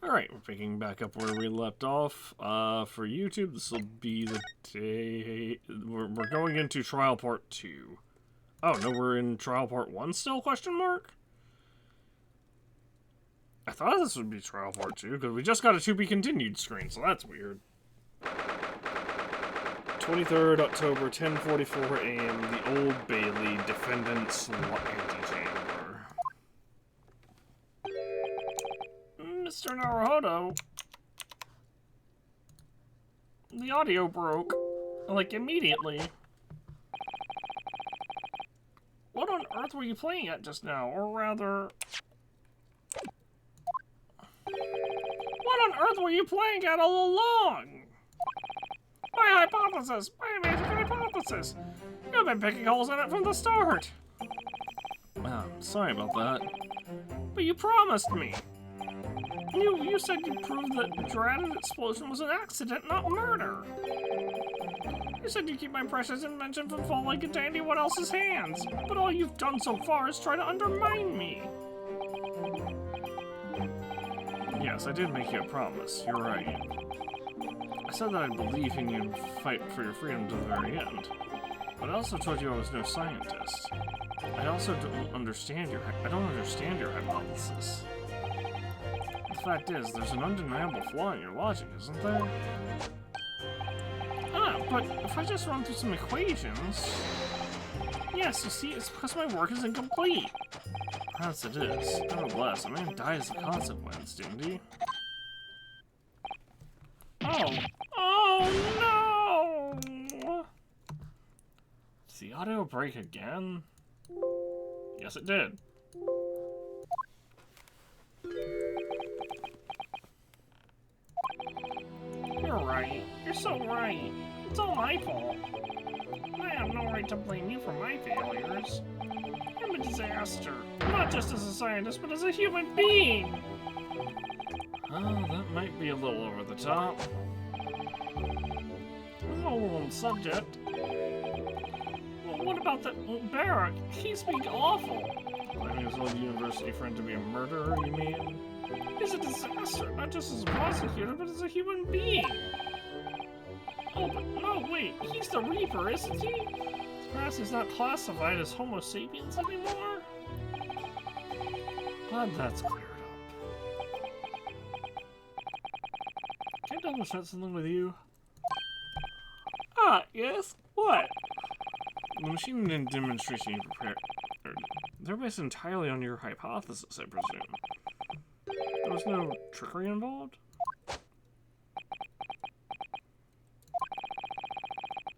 Alright, we're picking back up where we left off. For YouTube, this will be the day... We're going into Trial Part 2. Oh, no, we're in Trial Part 1 still, question mark? I thought this would be Trial Part 2, because we just got a to be continued screen, so that's weird. 23rd October, 10:44 a.m., the Old Bailey, Defendant's Antechamber. Mr. Naruhodo, the audio broke, like, immediately. What on earth were you playing at just now? Or rather... What on earth were you playing at all along? My hypothesis! My amazing hypothesis! You've been picking holes in it from the start! Sorry about that. But you promised me! You said you'd prove that the dreaded explosion was an accident, not murder! You said you'd keep my precious invention from falling into anyone else's hands, but all you've done so far is try to undermine me! Yes, I did make you a promise, you're right. I said that I believe in you and fight for your freedom to the very end. But I also told you I was no scientist. I also don't understand your hypothesis. The fact is, there's an undeniable flaw in your logic, isn't there? But if I just run through some equations... Yes, you see, it's because my work is incomplete. Perhaps it is. Nevertheless, a man died as a consequence, didn't he? Oh no! Did the audio break again? Yes, it did. You're right. You're so right. It's all my fault. I have no right to blame you for my failures. I'm a disaster. Not just as a scientist, but as a human being. Oh, that might be a little over the top. Oh, on subject. Well, what about that Barrack? He's being awful. Claiming his old university friend to be a murderer, you mean? He's a disaster, not just as a prosecutor, but as a human being. Oh, but no, wait, he's the Reaper, isn't he? Perhaps he's not classified as Homo sapiens anymore? Glad that's cleared up. Can I double check something with you? Ah, yes? What? The machine and demonstration you prepared, they're based entirely on your hypothesis, I presume. There was no trickery involved?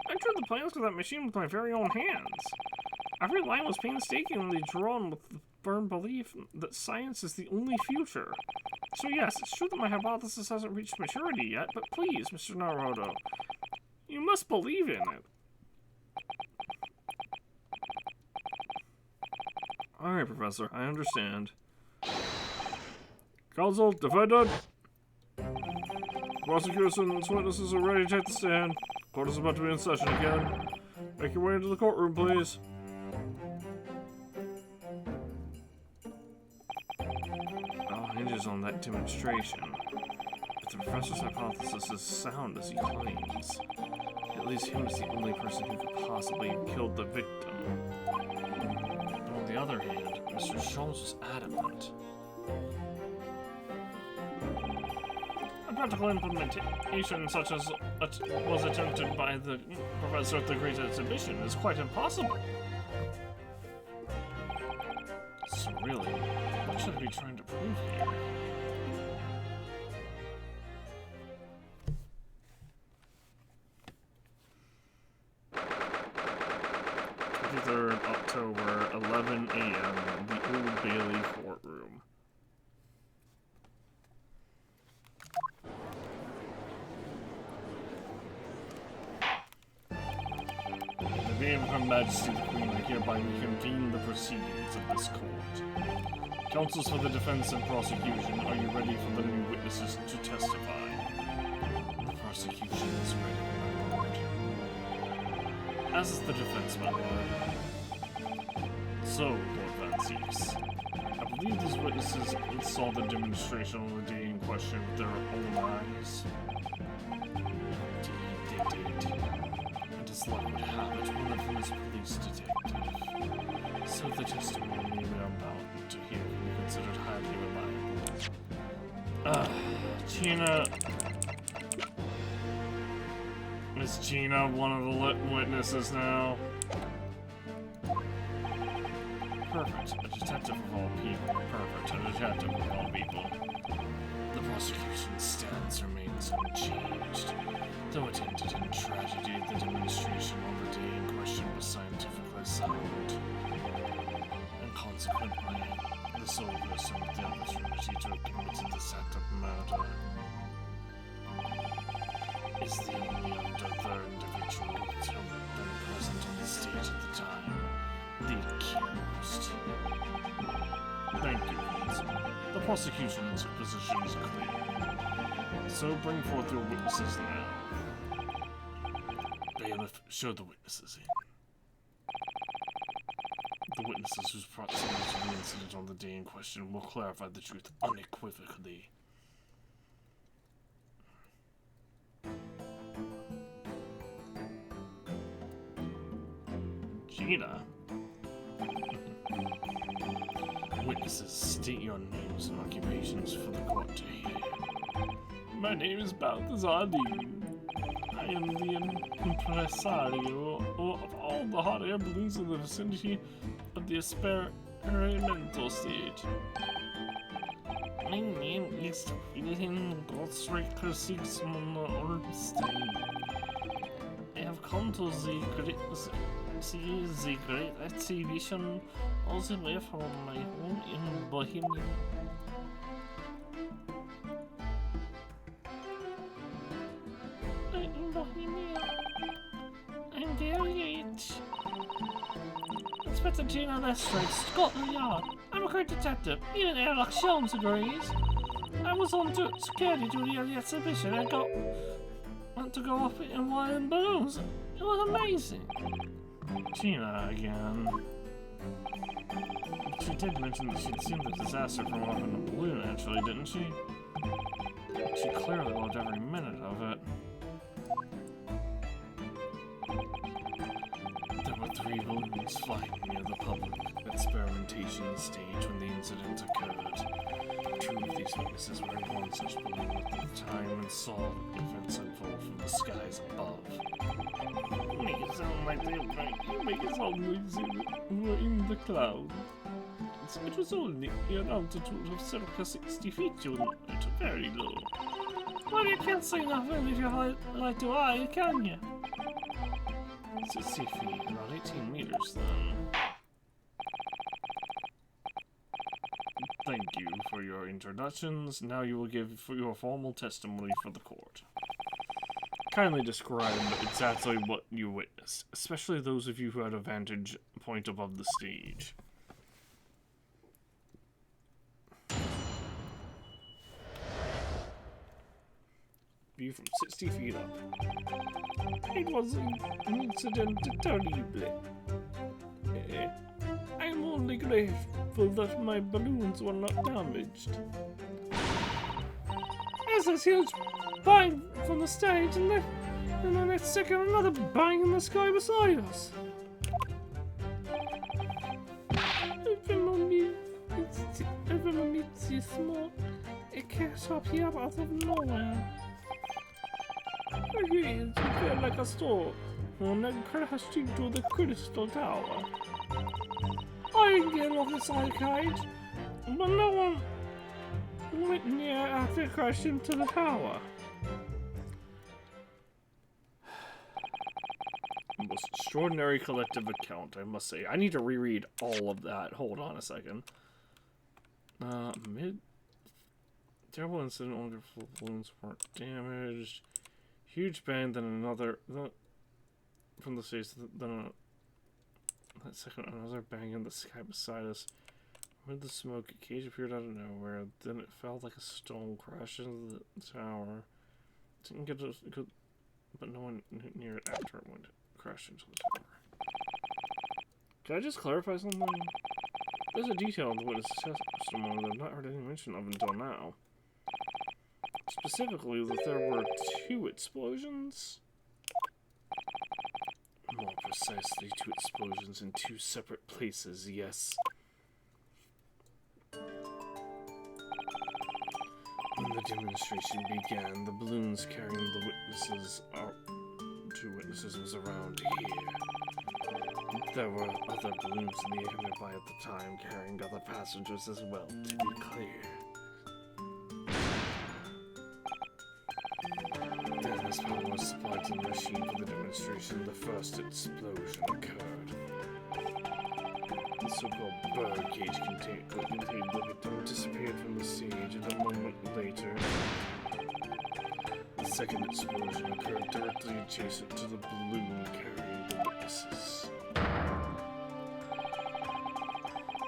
I drew the plans for that machine with my very own hands. Every line was painstakingly drawn with the firm belief that science is the only future. So yes, it's true that my hypothesis hasn't reached maturity yet, but please, Mr. Naruhodo, you must believe in it. Alright, Professor, I understand. Counsel, defendant! Prosecutors and witnesses are ready to take the stand. Court is about to be in session again. Make your way into the courtroom, please. All hinges on that demonstration. If the professor's hypothesis is sound as he claims, it leaves him as the only person who could possibly have killed the victim. On the other hand, Mr. Sholmes was adamant. A practical implementation such as was attempted by the professor at the Great Exhibition is quite impossible. So really, what should I be trying to prove here? October, 11 a.m., the Old Bailey courtroom. In the name of Her Majesty the Queen, I hereby reconvene the proceedings of this court. Counsels for the defense and prosecution, are you ready for the new witnesses to testify? The prosecution is ready, my lord. As is the defense, my lord. So, Lord Van Zeeks, I believe these witnesses saw the demonstration on the day in question with their own eyes. Indeed, they did. And as luck would have it, one of them is police detective. So the testimony we are about to hear can be considered highly reliable. Gina... Is Gina one of the witnesses now? Perfect. A detective of all people. Perfect. A detective of all people. The prosecution's stance remains unchanged. Though it ended in tragedy, the demonstration on the day in question was scientifically sound. And consequently, the sole person with the opportunity to have committed this act of murder is the only other individual to have been present on the stage at the time. The accused. Thank you, Watson. The prosecution's position is clear. So bring forth your witnesses now. Bailiff, show the witnesses in. The witnesses whose proximity to the incident on the day in question will clarify the truth unequivocally. Gina? Witnesses, state your names and occupations for the court to hear. My name is Balthazar Dean. I am the impresario of all the hot air balloons in the vicinity of the experimental stage. My name is Wilhelm Gottschalk Sigismund Ornstein. I have come to see the great exhibition all the way from my home in Bohemia. In Bohemia. I'm very late. Inspector Gina Lestrade, Scotland Yard. I'm a great detective. Even Sherlock Holmes agrees. I was on security duty at the exhibition. I went to go up in wild balloons. It was amazing. Gina again. She did mention that she'd seen the disaster from up in the balloon, actually, didn't she? She clearly loved every minute of it. There were 3 balloons flying near the public experimentation stage when the incident occurred. 2 of these witnesses were in one such balloon at the time and saw events unfold from the skies above. Make it sound like they were make it sound like they were in the clouds. It was only an altitude of circa 60 feet, you know, very low. Well, you can't say nothing if you like to eye, can you? 60 feet, about 18 meters then. Thank you for your introductions. Now you will give your formal testimony for the court. Kindly describe exactly what you witnessed, especially those of you who had a vantage point above the stage. View from 60 feet up. It was an incident terrible. I am only grateful that my balloons were not damaged. There's this huge bang from the stage, and then the next second another bang in the sky beside us. Even amidst the smoke, it came up here out of nowhere. It felt like a storm, and then crashed into the crystal tower. I didn't get off the side, but no one went near after it crashed into the tower. Most extraordinary collective account, I must say. I need to reread all of that. Hold on a second. Terrible incident, only full balloons weren't damaged. Huge bang, then another from the stage, then that second another bang in the sky beside us. Amid the smoke, a cage appeared out of nowhere. Then it felt like a stone crashed into the tower. Didn't get a good, but no one near it after it went crashed into the tower. Can I just clarify something? There's a detail in the witness testimony that I've not heard any mention of until now. Specifically, that there were 2 explosions. More precisely, 2 explosions in 2 separate places, yes. When the demonstration began, the balloons carrying the witnesses, 2 witnesses, was around here. There were other balloons in the air nearby at the time, carrying other passengers as well, to be clear. Then, as power was supplied to the machine for the demonstration, the first explosion occurred. The so-called bird cage contained the victim disappeared from the stage, and a moment later, the second explosion occurred directly adjacent to the balloon carrying the witnesses.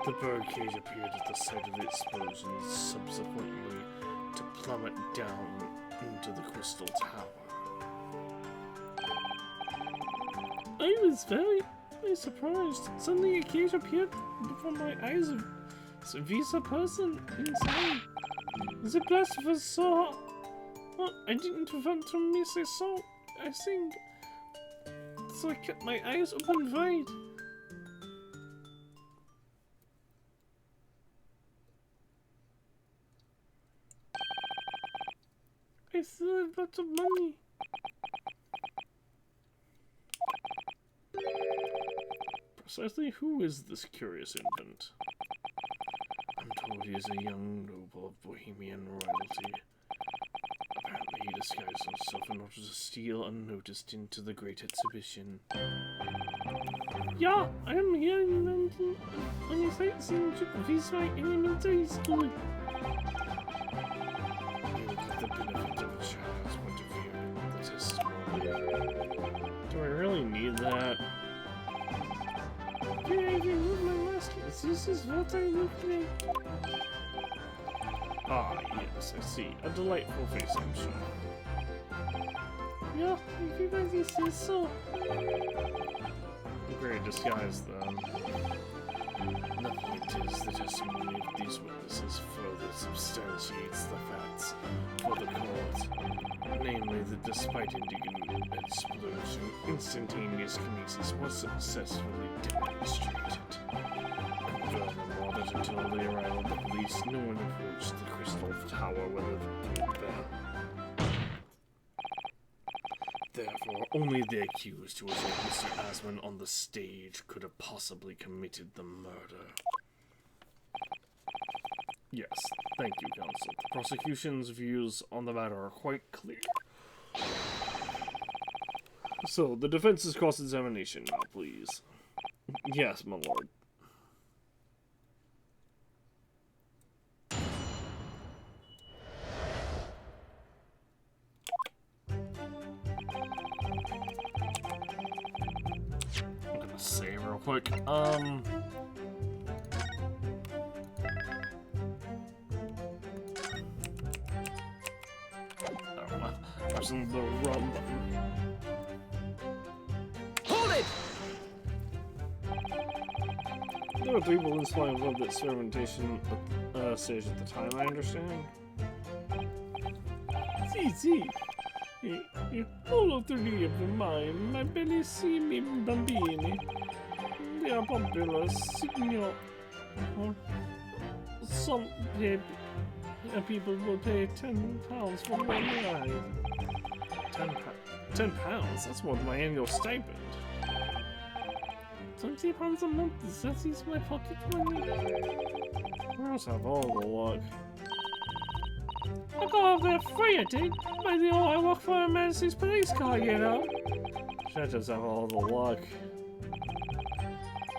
The bird cage appeared at the site of the explosion, subsequently to plummet down into the Crystal Tower. I was very surprised. Suddenly a cage appeared before my eyes of a visa person inside. The blast was so... Well, I didn't want to miss a song. I sing. So I kept my eyes open wide. I still have lots of money. Precisely who is this curious infant? I'm told he is a young noble of Bohemian royalty. Apparently he disguised himself in order to steal unnoticed into the Great Exhibition. Yeah, I am here in London on a sightseeing trip of his elementary school. You will get the benefit of a child's point of view in the testimony. Do I really need that? Here I remove my mask. This is what I look like. Ah, yes, I see. A delightful face, I'm sure. Yeah, everybody says so. Great disguise, then. The point is, the testimony of these witnesses further substantiates the facts for the court. Namely, that despite indignant explosion, instantaneous kinesis was successfully demonstrated. And furthermore, that until the arrival of the police, no one approached the Crystal Tower whether the gate bell. Therefore, only the accused who was with Mr. Asman on the stage could have possibly committed the murder. Yes, thank you, counsel. The prosecution's views on the matter are quite clear. So, the defense's cross-examination now, please. Yes, my lord. I'm gonna save real quick. Pressing the run button. Hold it! There were 3 balloons flying above the experimentation stage at the time, I understand. See. All of 3 of mine, my belly see me bambini. They are popular, signor. Some people will pay £10 for one ride. £10? That's more than my annual stipend. £20 a month, that is my pocket money. I also have all the luck. I go out there free, I did. By the I work for a Majesty's police car, you know. Should I just have all the luck?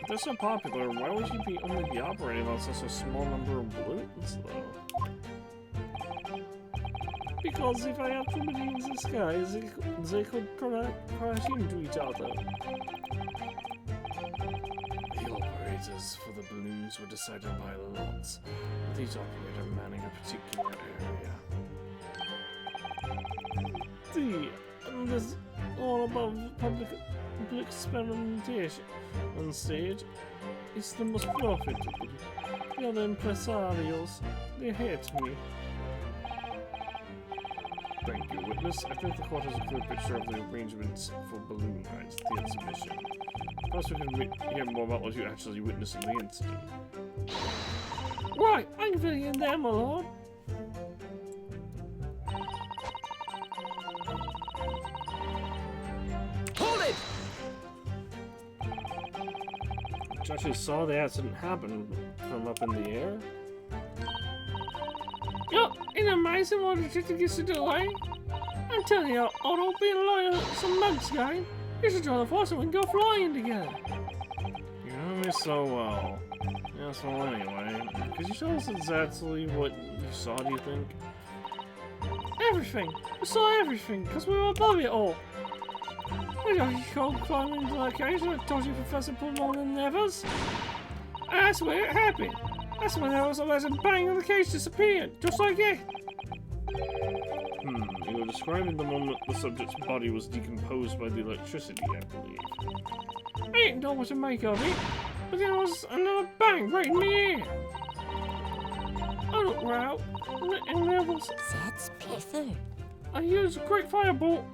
If they're so popular, why would you only be operating on such a small number of balloons, though? Because if I had too many in the sky, they could crash into each other. The operators for the balloons were decided by lots, with each operator manning a particular area. And there's all about public experimentation on stage. is the most profitable. The other impresarios, they hate me. Thank you, witness. I think the court has a clear picture of the arrangements for balloon rides at the exhibition. Perhaps we can hear more about what you actually witnessed in the incident. Right, I'm filling in there, my lord. Hold it! Actually saw the accident happen from up in the air. Yo, ain't it amazing what the detective gets to delay? I'm telling you, Otto, being loyal to some mugs guy, you should join the force and we can go flying together. You know me so well. Yes, well, anyway, could you tell us exactly what you saw, do you think? Everything! We saw everything, because we were above it all. I know you can't climb into that cage, and I told you Professor put more than nevers. And that's where it happened. That's when there was a legend bang and the cage disappeared, just like it. You were describing the moment the subject's body was decomposed by the electricity, I believe. I didn't know what to make of it, but there was another bang right in the air. I looked right, and there was... That's Pither. I used a great firebolt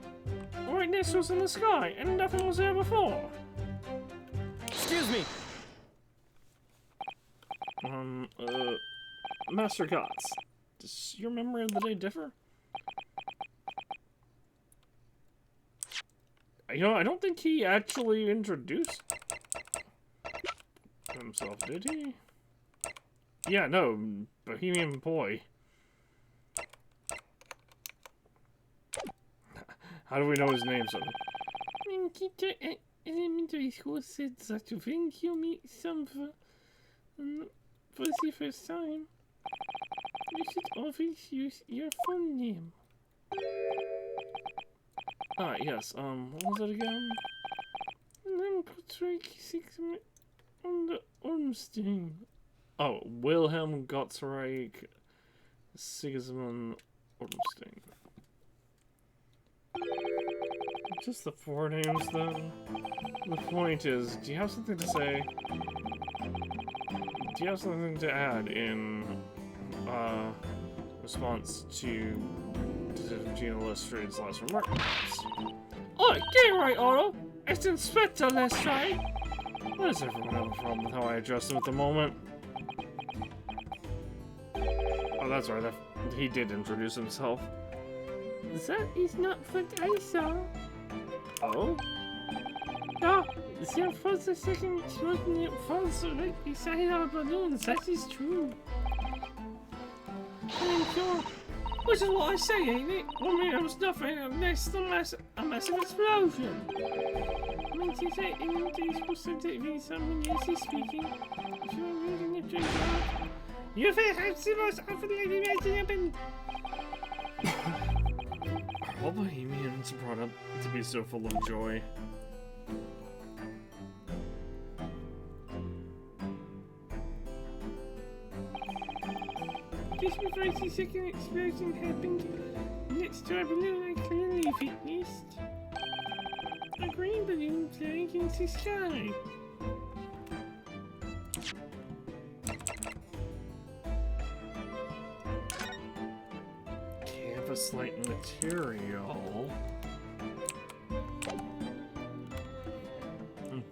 right next to us in the sky, and nothing was there before. Excuse me! Master Gods, does your memory of the day differ? You know, I don't think he actually introduced himself, did he? Yeah, no, Bohemian Boy. How do we know his name, son? Elementary school said that when you meet someone for the first time, you should always use your full name. Ah, yes, what was it again? And then Patrick 6 on the Ormstein. Oh, Wilhelm Gottschalk Sigismund Ormstein. Just the 4 names, then? The point is, do you have something to say? Do you have something to add in, response to Gina Lestrade's last remark? Oh, get it right, Otto! It's Inspector Lestrade! Why does everyone have a problem with how I address him at the moment? Oh, that's right, he did introduce himself. That is not what I saw. Oh? No, there was a second explosion that falls right beside our balloons. That is true. I'm sure. Which is what I say, ain't it? Well, it was nothing unless a massive explosion. I mean, to say in this possibility someone else is speaking. If you're reading the drink out, you feel how the most unfortunately imaginable. All Bohemians brought up to be so full of joy. Just before the second explosion happened, next to our balloon I clearly witnessed a green balloon flying into the sky. Canvas-like material.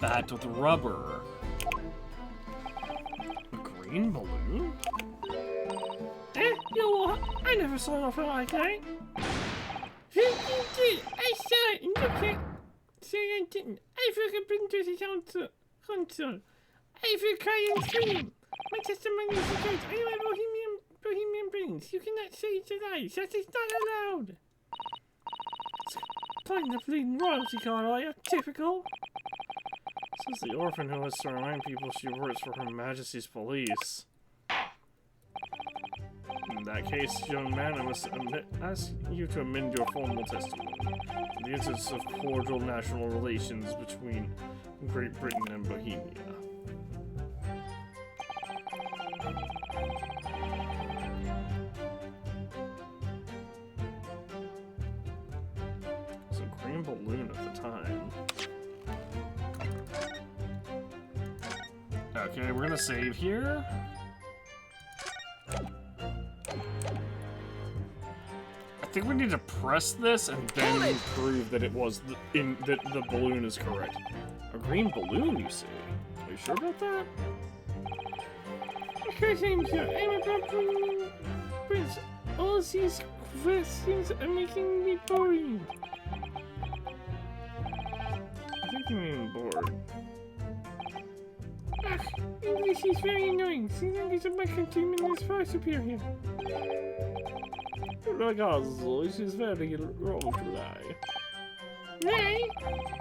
Backed with rubber. A green balloon? You know what? I never saw nothing like that. You did! I saw it and you can't say I didn't. I forgot bring to the console. I forgot crying and scream. My testimony is the truth. I am a Bohemian Prince. You cannot say it's a lie. That is not allowed. Find the bleeding royalty card, are you? Typical. Says the orphan who has to remind people she works for Her Majesty's police. In that case, young man, I must ask you to amend your formal testimony. The instance of cordial national relations between Great Britain and Bohemia. It was a green balloon at the time. Okay, we're gonna save here. I think we need to press this and then prove that it was that the balloon is correct. A green balloon, you say? Are you sure about that? Because I'm sure I'm about to press all these questions are making me boring. I think you mean bored. English is very annoying. Since I'm getting my countryman is far superior. Ragazzo, this is very wrong to lie. Nay?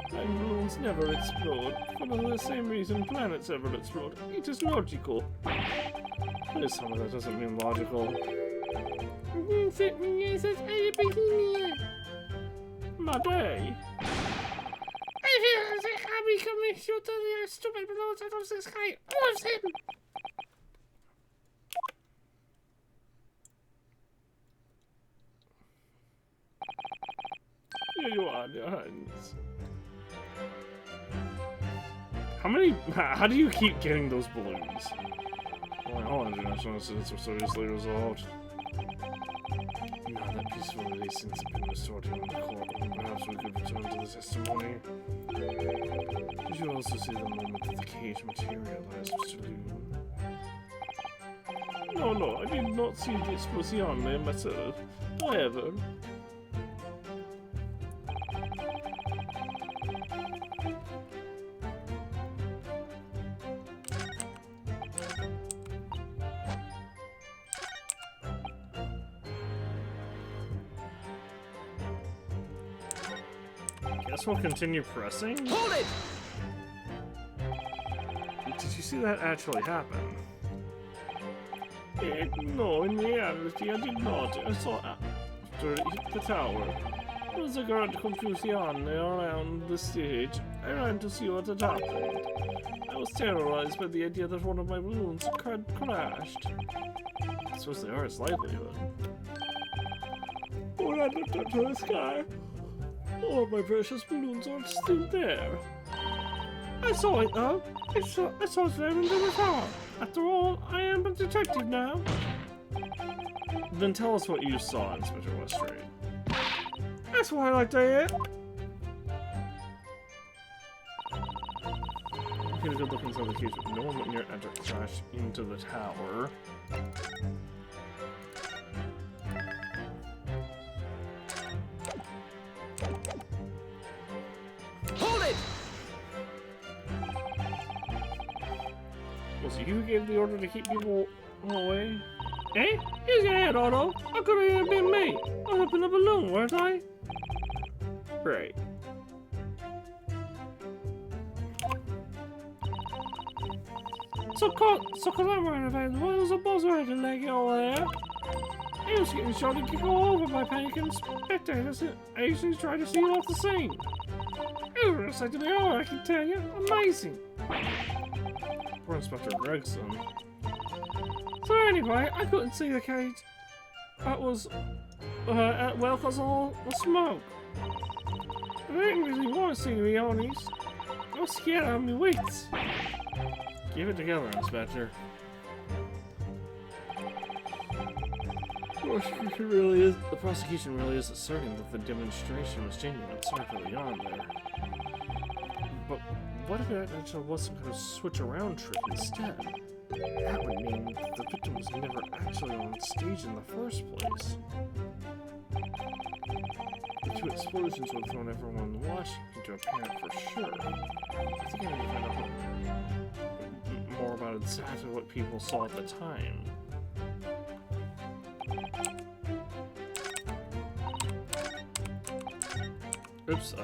Time balloons never explode, for the same reason planets ever explode. It is logical. Please tell me that doesn't mean logical. Certainly, yes, that's Bohemia. My day. I feel as if I'm becoming short of the stupid balloons out of the sky. All of them! Here you are, in your hands. How do you keep getting those balloons? Well, all international incidents were seriously resolved. Now that peaceful relations have been restored here in the court, perhaps we could return to the testimony. Did you also see the moment that the cage materialized, Mr. Liu? No, I did not see the explosion myself. However, guess we'll continue pressing. Hold it! Did you see that actually happen? No, in reality, I did not. I saw after it hit the tower. There was a great confusion around the stage. I ran to see what had happened. I was terrorized by the idea that one of my balloons had crashed. I suppose they are, it's likelihood. When I looked up to the sky, all of my precious balloons are still there. I saw it though. I saw them into the tower. After all, I am a detective now. Then tell us what you saw, Inspector Westray. That's what I like to hear. Get a good look inside the cage, but no one went near enter crash into the tower. Hold it! Was it you who gave the order to keep people away? Eh? Use your head, Otto. How could it have been me? I was up in a balloon, weren't I? Right. So cause I'm wearing a van, well, there's a buzzard and leg over there. He was getting shot and kicked all over by panic spectators. I actually tried to steal off the scene. It was a sight to behold, I can tell you. Amazing. Poor Inspector Gregson. So anyway, I couldn't see the cage. That was, well, cause of all the smoke. I didn't really want to see, to be honest. I was scared out of my wits. Keep it together, Inspector. The prosecution really is asserting that the demonstration was genuine. Sorry for the yawn there. But what if it actually was some kind of switch-around trick instead? That would mean that the victim was never actually on stage in the first place. The two explosions would have thrown everyone watching into a panic for sure. I think I need to find out more about exactly what people saw at the time. Oops,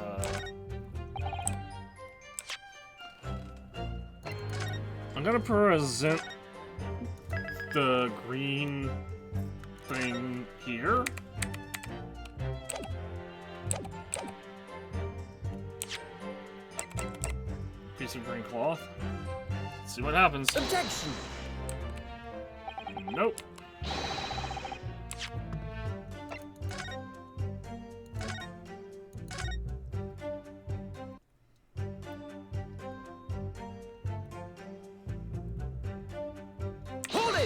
I'm gonna present the green thing here. Piece of green cloth. Let's see what happens. Objection! Nope.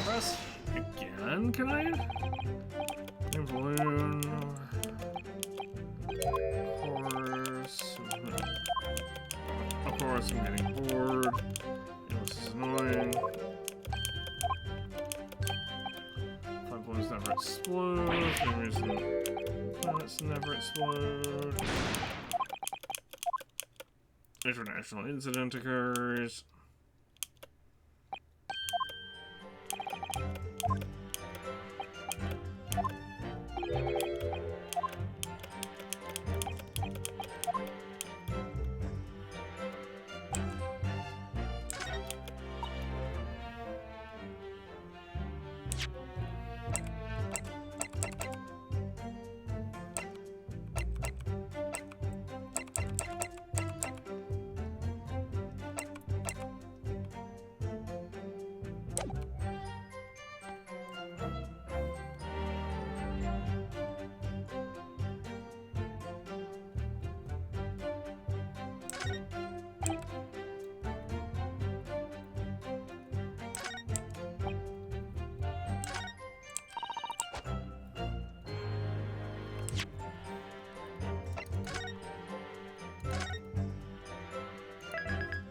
Press again, can I? And balloon. Of course, I'm getting bored. This is annoying. Five balloons never explode. Same reason planets never explode. International incident occurs.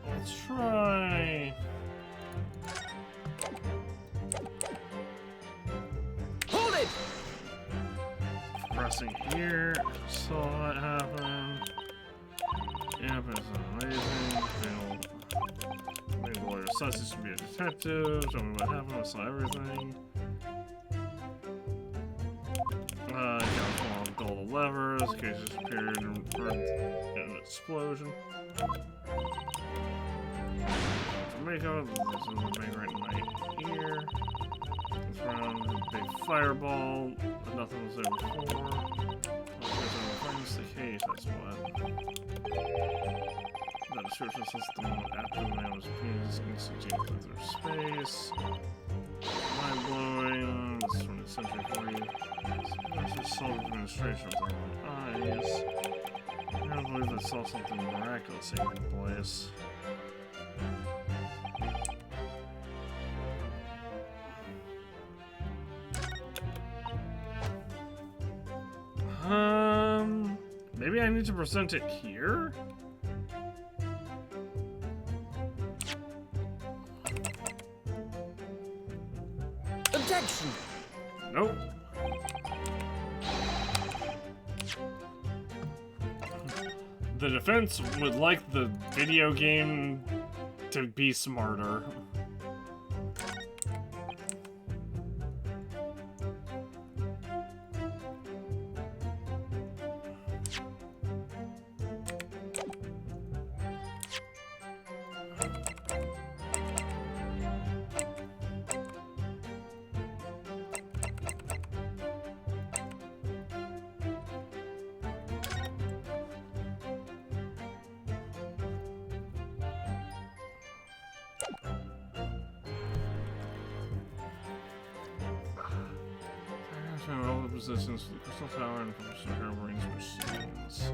Let's try. Hold it! Pressing here. Saw that happen. Yep, it's amazing. Made the lawyer says to be a detective. Tell me what happened. I saw everything. Got all the levers. Case disappeared and burned in an explosion. Tomato. This is the thing right in my ear. It's around a big fireball. But nothing was there before. Finds the case, that's what. That description says the moment after the man was penis instantaneously through space. Mind blowing. This is from the century for you. This is solid administration of their own eyes. I don't believe they saw something miraculous taking place. Maybe I need to present it here? Objection! Nope. The defense would like the video game to be smarter. All the positions for the Crystal Tower and Professor Herbert's machines.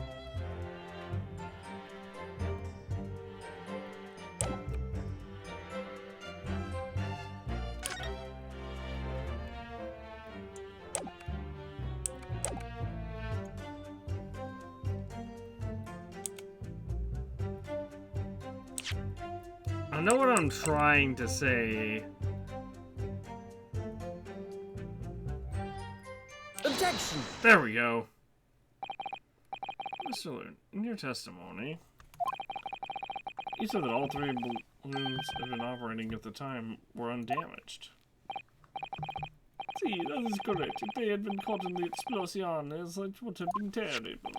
I know what I'm trying to say. Objection! There we go. Mr. Loon, in your testimony, you said that all three balloons had been operating at the time were undamaged. See, that is correct. If they had been caught in the explosion, it would have been terrible.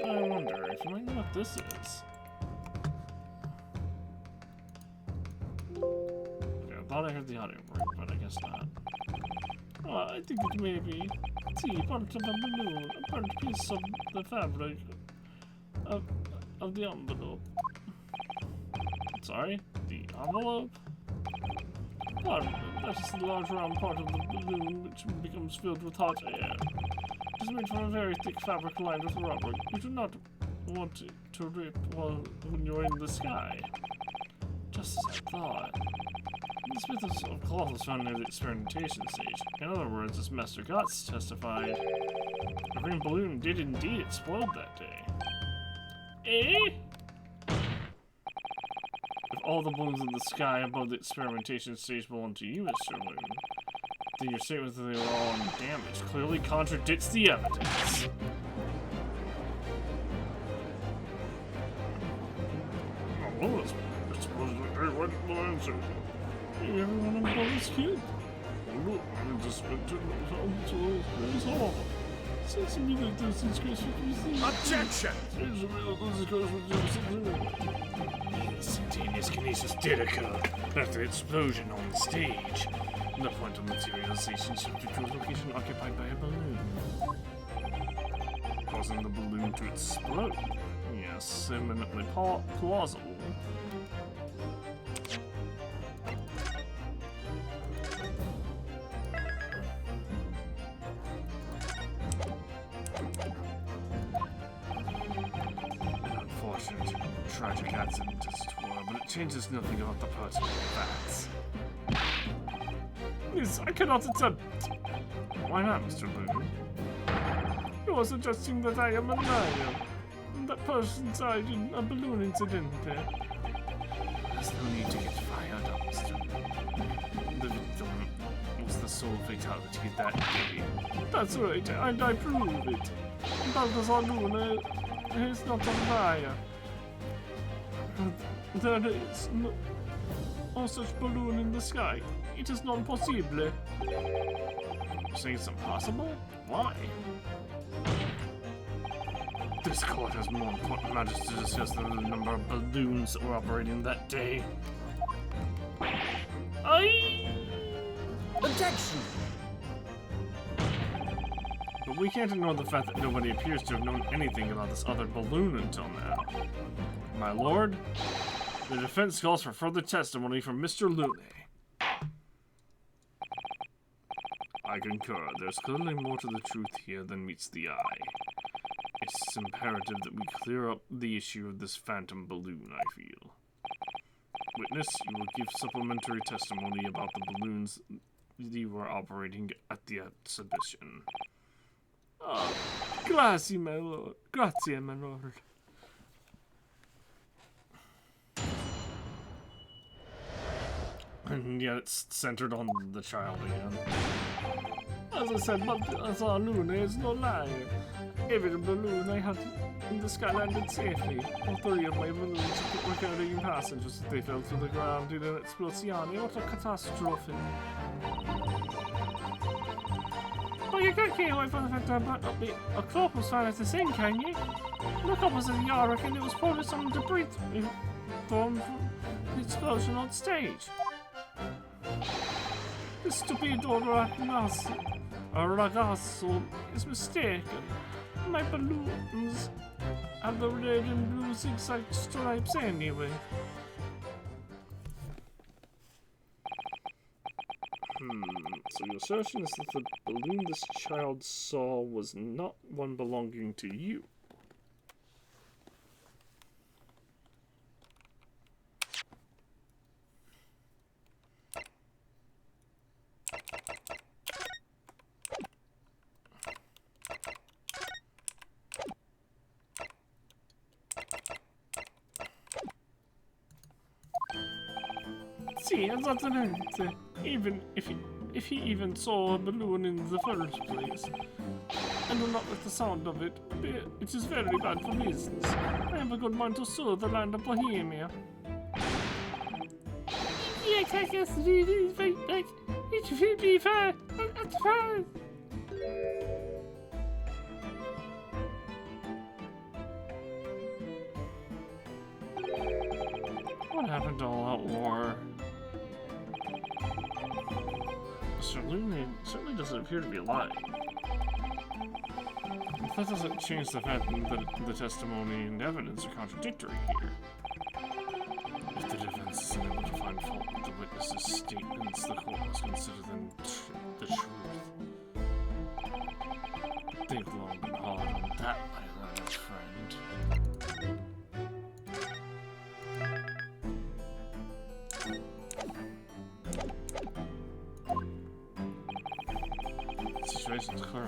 I wonder if you might know what this is. Okay, I thought I heard the audio break, but I guess not. I think it may be. See, part of a balloon, a burnt piece of the fabric of the envelope. Sorry, the envelope? Part of it. That is the large round part of the balloon which becomes filled with hot air. It is made from a very thick fabric lined with rubber. You do not want it to rip when you're in the sky. Just as I thought. This bit of cloth was found near the experimentation stage. In other words, as Master Gotts testified, the green balloon did indeed explode that day. Eh? If all the balloons in the sky above the experimentation stage belong to you, Mr. Loon, then your statement that they were all undamaged clearly contradicts the evidence. Oh, it's supposed to be what balloons are. Everyone on board is killed. Look, I'm just spent to it's all. Seems to me like this is disgraceful to see. Objection! Seems to me like this is disgraceful to see. Instantaneous kinesis did occur after the explosion on the stage. The point of materialization shifted to a location occupied by a balloon, causing the balloon to explode. Yes, eminently plausible. Unfortunate, tragic accident as it were, but it changes nothing about the personal facts. Yes, I cannot accept. Why not, Mr. Loon? You are suggesting that I am a liar. That person died in a balloon incident there. There's no need to get fired up, Mr. Loon. The victim was the sole fatality that day. That's right, and I prove it. Balthazar Loon is not a liar. There is no such balloon in the sky. It is non possible. You're saying it's impossible? Why? This court has more important matters to discuss than the number of balloons that were operating that day. Objection! But we can't ignore the fact that nobody appears to have known anything about this other balloon until now. My lord, the defense calls for further testimony from Mr. Looney. I concur. There's clearly more to the truth here than meets the eye. It's imperative that we clear up the issue of this phantom balloon, I feel. Witness, you will give supplementary testimony about the balloons you were operating at the exhibition. Oh, grazie, my lord. Grazie, my lord. And yet it's centered on the child again. As I said, Balthazar Loon is no liar. Every balloon I had in the sky landed safely. All three of my balloons were carrying passengers. They fell to the ground in an explosion. What a catastrophe. Well, you can't get away from the fact that a clock was found at the scene, can you? Look opposite the yard, I reckon it was probably some debris from the explosion on stage. The stupid ragazzo is mistaken. My balloons have the red and blue zigzag stripes anyway. So your assertion is that the balloon this child saw was not one belonging to you? Sì, esattamente. Even if he even saw a balloon in the first place. I do not like the sound of it. It is very bad for business. I have a good mind to sue the land of Bohemia. Yeah, I guess it's really fair. It's fine. What happened to all that war? Mr. Looney certainly doesn't appear to be lying. But that doesn't change the fact that the testimony and evidence are contradictory here. If the defense is unable to find fault with the witness's statements, the court must consider them the truth. Think long and hard on that, my learned friend.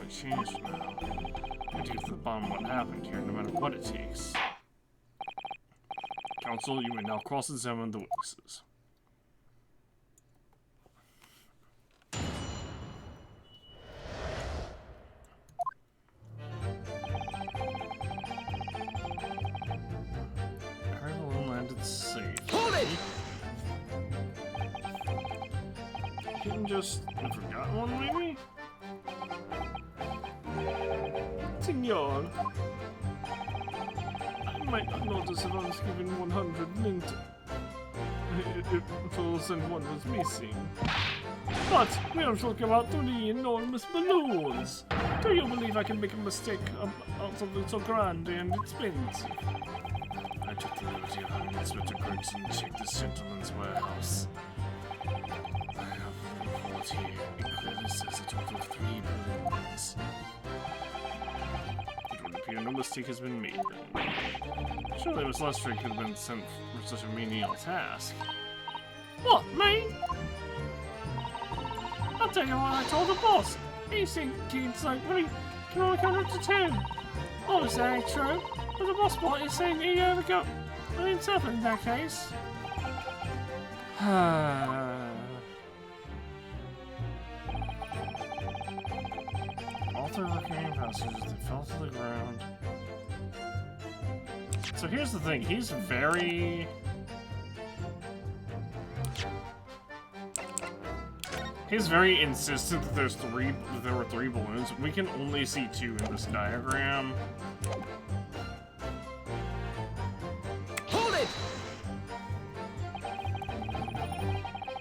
might change now. I get to the bottom of what happened here, no matter what it takes. Counsel, you may now cross-examine the witnesses. Carlo landed safe. Hold it! You can just forgot one, maybe? Signor, I might not notice if I was given 100 mint pearls and one was missing. But we are talking about 3 enormous balloons. Do you believe I can make a mistake out something so grand and expensive? I took the liberty of having Inspector Gregson check this gentleman's warehouse. I have a report here. It clearly says a total of 3 balloons. It would appear no mistake has been made then. Surely Miss Lester could have been sent for such a menial task. What, me? I'll tell you what I told the boss. He said kids like me can only count up to 10. Obviously that ain't true, but the boss bot is saying he ever got himself in that case. All 3 recurring passages, they fell to the ground. So here's the thing, he's very... He's very insistent that there were 3 balloons. We can only see 2 in this diagram. Hold it!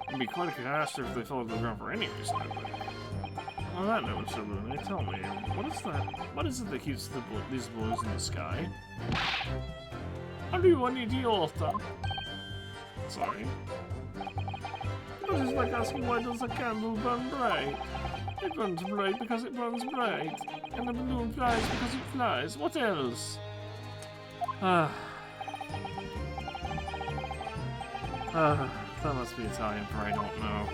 It'd be quite a catastrophe if they fell to the ground for any reason, I think. On that note, Mr. Balloon, tell me, what is that? What is it that keeps these balloons in the sky? Are you an idiota? Sorry. It's just like asking why does a candle burn bright? It burns bright because it burns bright. And the balloon flies because it flies. What else? That must be Italian for I don't know.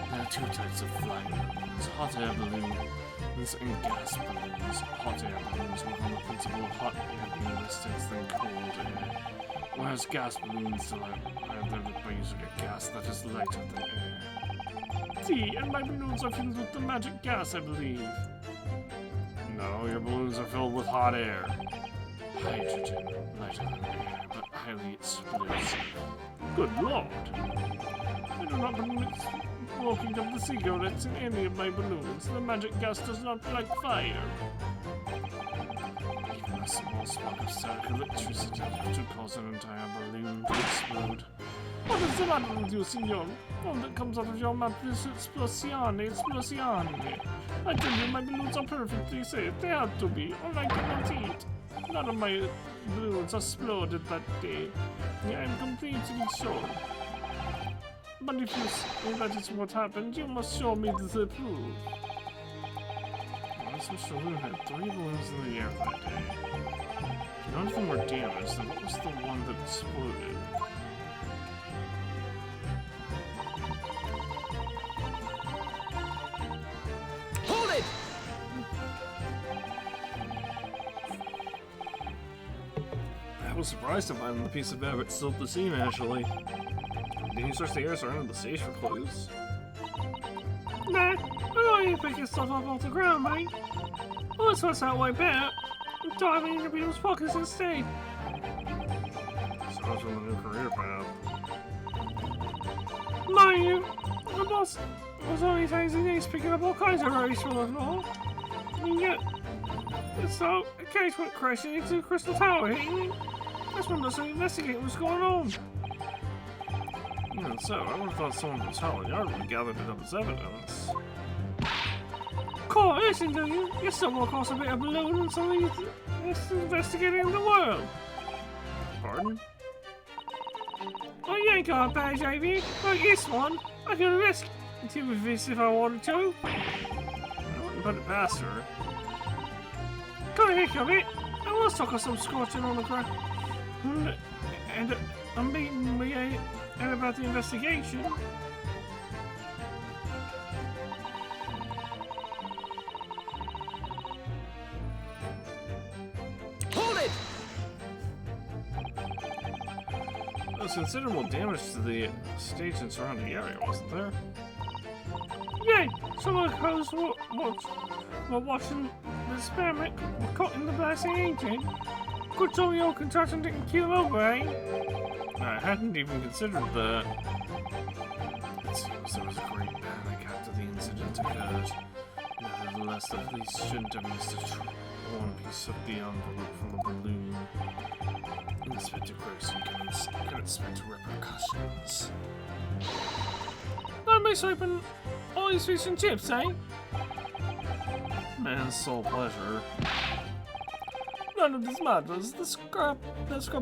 There are 2 types of flying balloons, hot air balloons and gas balloons. Hot air balloons work on the principle of hot air being less dense than cold air, whereas gas balloons are by using a gas that is lighter than air. See, and my balloons are filled with the magic gas, I believe. No, your balloons are filled with hot air. Hydrogen, lighter than air, but highly explosive. Good lord! I do not permit smoking of the cigarettes in any of my balloons. The magic gas does not like fire. Even a small spark of static electricity could cause an entire balloon to explode. What is the matter with you, senor? All that comes out of your mouth is explosione, explosione. I tell you, my balloons are perfectly safe. They have to be, or I cannot eat. None of my balloons exploded that day. I am completely sure. But if you say that is what happened, you must show me the proof. Unless Mr. Balloon had 3 balloons in the air that day. If none of them were damaged, then what was the one that exploded? Hold it! I was surprised to find the piece of fabric still at the scene, actually. Did you search the air surrounding the stage for clues? Nah, I don't even pick your stuff up off the ground, mate. Well, let's what's that way back. I'm diving into people's pockets instead. Sounds from the new career path. Mind you, the boss was only taking these picking up all kinds of rubbish from the floor. And yet, so, a cage went crashing into the Crystal Tower, hitting me. That's when I started investigating what's going on. Even so, I would have thought someone from Scotland Yard would have gathered it up as evidence. Cool, listen to you. You stumbled across a bit of balloon and something that's investigating the world. Pardon? Well, you ain't got a badge, Ivy. Like this one. I could risk it with this if I wanted to. I wouldn't put it past her. Come here, come it. I was talking some scorching on the ground. And I'm beating me and about the investigation. There was considerable damage to the stage and surrounding area, wasn't there? Yay! Some of the crows were watching the experiment were caught in the blasting agent. Good job your contraption didn't keel over, eh? I hadn't even considered that. It seems there was a great panic after the incident occurred. Nevertheless, the police shouldn't have missed a torn piece of the envelope from the balloon. Inspector Grayson can expect repercussions. That makes open all these fish and chips, eh? Man's sole pleasure. None of this matters. That scrap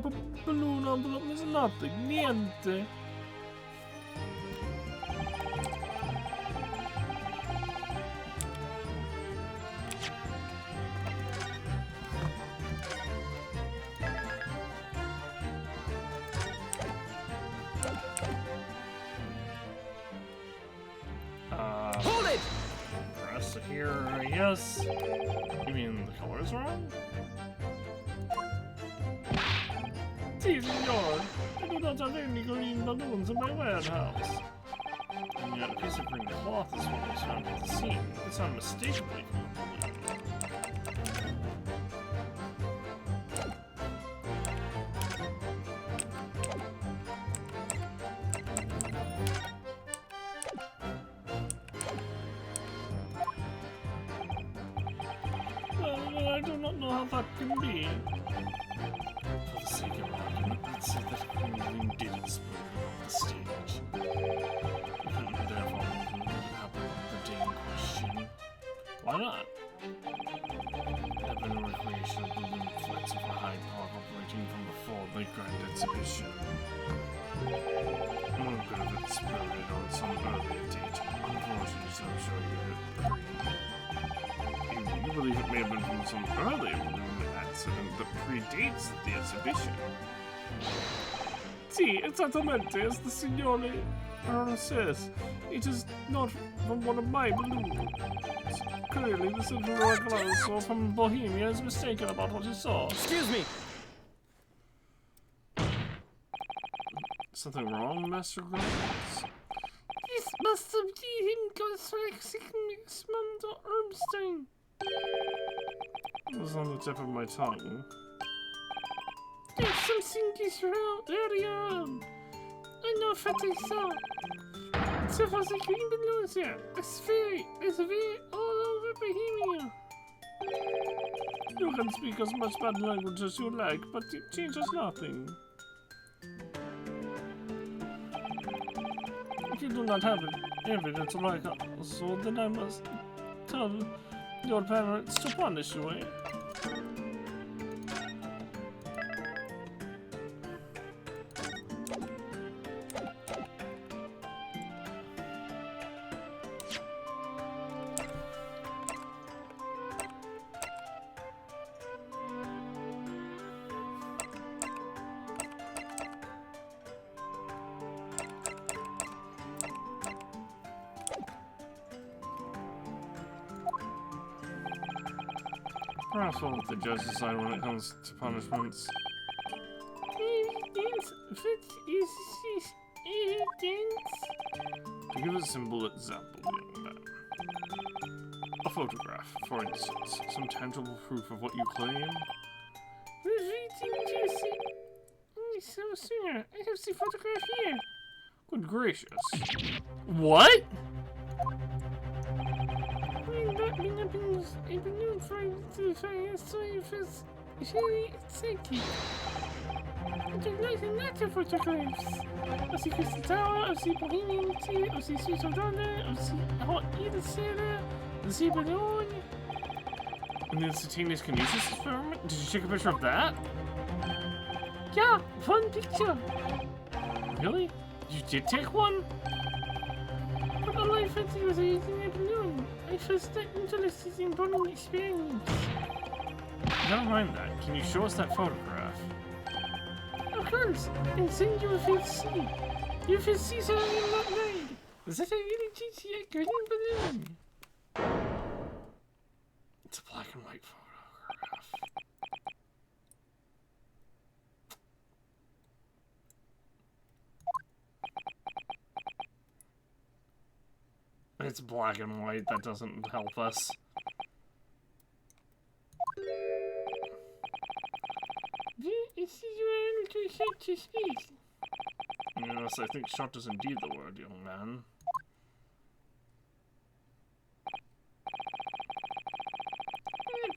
of balloon envelope is nothing. Niente. Hold it! Press here, yes. You mean the color's wrong? Si, signor. I do not have any green balloons in my warehouse. And yet a piece of green cloth is what was found at the scene. It's unmistakably from the balloon. I do not know how that can be. For the sake of argument, let's say that a balloon did explode on the stage. We couldn't therefore conclude that it happened on the day in question. Why not? There had been a recreation of balloon flights over Hyde Park operating from before the Grand Exhibition. One could have exploded on some earlier date. Unfortunately, I'm sure you believe it may have been from some earlier balloon accident that predates the exhibition. Si, esattamente as the signore says. It is not from one of my balloons. Clearly, the Cinderella Grosso from Bohemia is mistaken about what he saw. Excuse me! Something wrong, Master Grimes? This must have been him Gosflexic Mundo Ermstein. It was on the tip of my tongue. There's something disrupt earlier on. I know what I saw. So for the green balloons here, it's very all over Bohemia. You can speak as much bad language as you like, but it changes nothing. If you do not have evidence like us, so then I must tell your parents to punish you, eh? Perhaps we'll let the judge decide when it comes to punishments. To give a simple example, young man. A photograph, for instance. Some tangible proof of what you claim. So, sir, I have the photograph here. Good gracious. What? Another photographs. Of the Crystal Tower, of the Bohemian Tea, of the Sweet Odonna, of the Hot Eater Sailor, of the Balloon. And the instantaneous kinesis experiment? Did you take a picture of that? Yeah, one picture. Really? You did take one? But all I fancy was using a balloon. I first interested in balloon experience. Never mind that. Can you show us that photograph? Of course, and send you if you see. If you see something not made. Is that a really GTX green balloon? It's a black and white photograph. it's black and white. That doesn't help us. Yes, I think short is indeed the word, young man.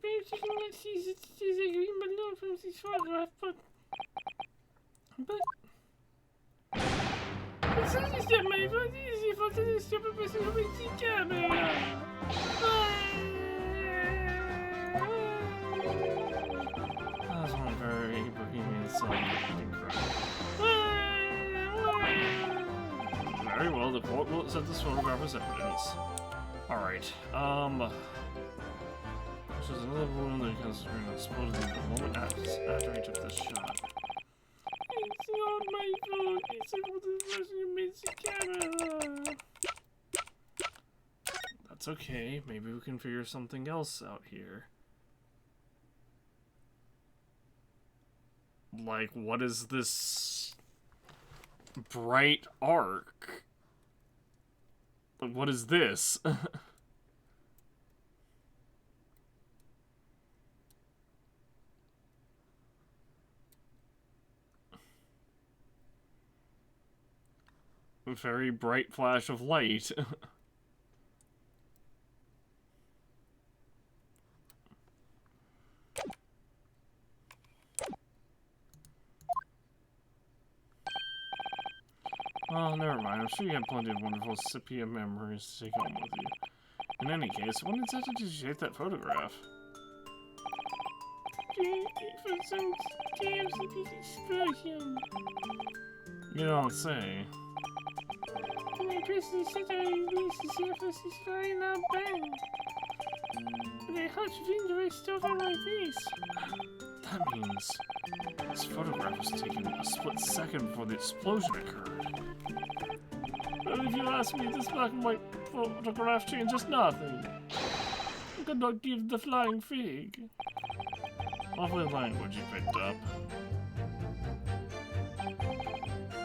Perhaps you cannot see the green balloon from this photograph, but it's not just that my phone is the photo of the stupid person who makes the camera. That's one very bohemian sounding Very well, the court will accept this photograph as evidence. Alright, this is another balloon that becomes screen exploded in the moment after he took this shot. It's not my fault. It's the fault of the person who made the camera. That's okay. Maybe we can figure something else out here. Like, what is this bright arc? What is this? A very bright flash of light. Well, never mind. I'm sure you have plenty of wonderful sepia memories to take home with you. In any case, when exactly did you take that photograph? For some TMCP explosion. You don't say. My person said I released the surface is very now bang. But a hot wind raced over my face. That means this photograph was taken a split second before the explosion occurred. Well, if you ask me, this black and white photograph changes nothing. I could not give the flying fig. Lovely language you picked up.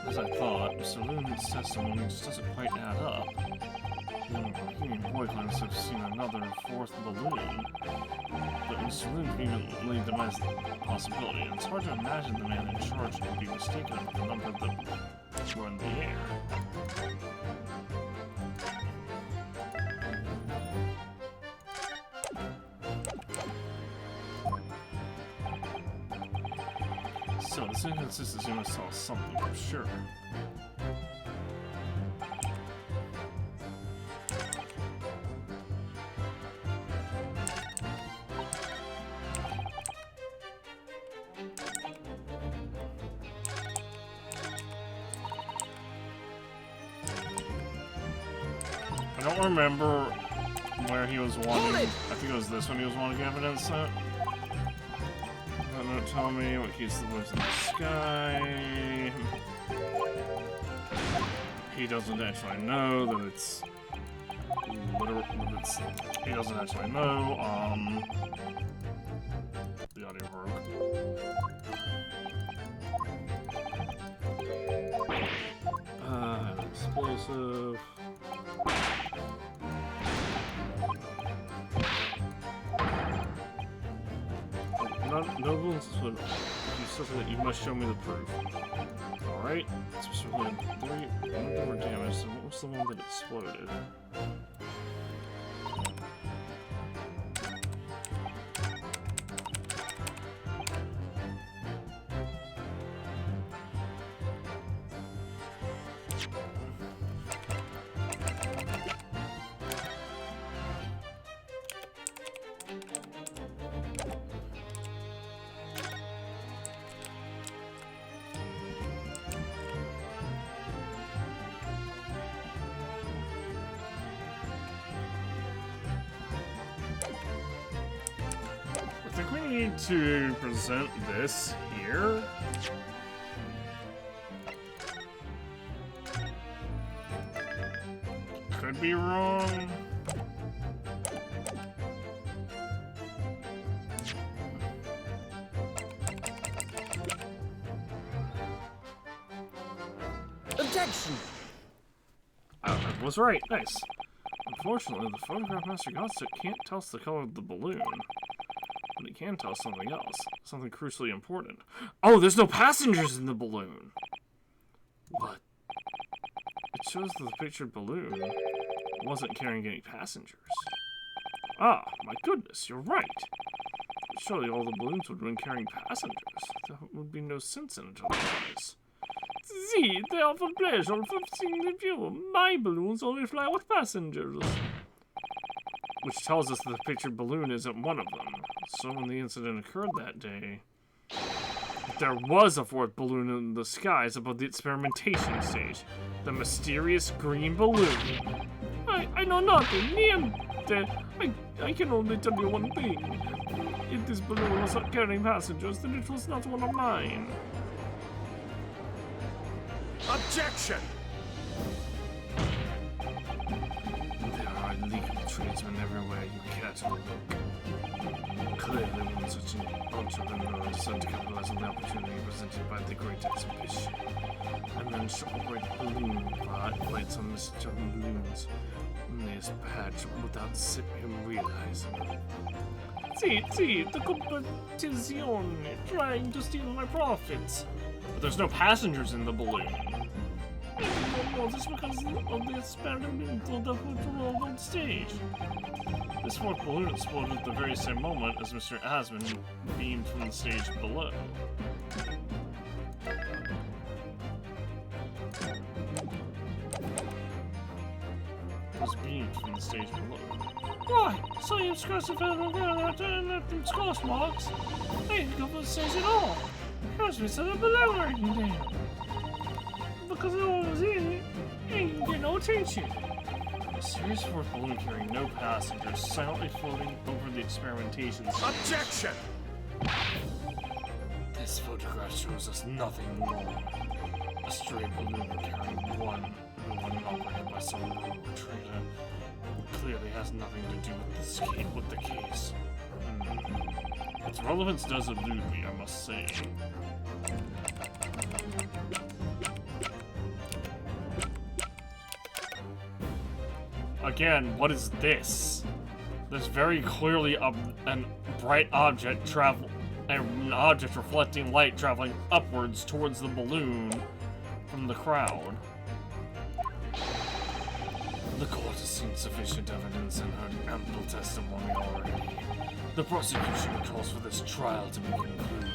As I thought, Mr. Lumen's testimony just doesn't quite add up. The Bohemian boy claims to have seen another fourth balloon, but Mr. Lumen vehemently denies the possibility, and it's hard to imagine the man in charge would be mistaken about the number that were in the air. So, this inconsistency must tell us something for sure. I don't remember where he was wanting. I think it was this one he was wanting evidence at. Don't tell me what keeps the winds in the sky. He doesn't actually know that it's literal. He doesn't actually know. The audio broke. Explosive. No balloons is what you said that you must show me the proof. Alright, specifically 3 were damaged, so what was the one that exploded? I think we need to present this here. Could be wrong. Objection! I was right. Nice. Unfortunately, the photograph master Gossip can't tell us the color of the balloon. But it can tell us something else. Something crucially important. Oh, there's no passengers in the balloon! What? It shows that the pictured balloon wasn't carrying any passengers. Ah, my goodness, you're right. Surely all the balloons would have been carrying passengers. There would be no sense in it otherwise. See, they offer pleasure of seeing the view. My balloons only fly with passengers. Which tells us that the pictured balloon isn't one of them. So when the incident occurred that day, there was a fourth balloon in the skies above the experimentation stage. The mysterious green balloon. I know nothing. I can only tell you one thing. If this balloon was not carrying passengers, then it was not one of mine. Objection! There are illegal tradesmen everywhere you care to look. Clearly, when such an entrepreneur decided to capitalize on the opportunity presented by the Great Exhibition, and then shot a great balloon lights on Mr. Balloons in his patch without him realizing. See, the competition trying to steal my profits. But there's no passengers in the balloon. I did not notice because of the experimental development on stage. This fourth balloon exploded at the very same moment as Mr. Asman beamed from the stage below. Was beamed from the stage below. Why? So you expressive and left them scorch marks? They didn't go for the stage at all. Here's me set up below right there. Because no one was in it, and you can get no attention. A serious fourth balloon carrying no passengers, silently floating over the experimentation stage. Objection! This photograph shows us nothing more. A stray balloon carrying one operated by some rogue trader who clearly has nothing to do with the case. Its relevance does elude me, I must say. Again, what is this? There's very clearly a bright object an object reflecting light traveling upwards towards the balloon from the crowd. The court has seen sufficient evidence and heard ample testimony already. The prosecution calls for this trial to be concluded.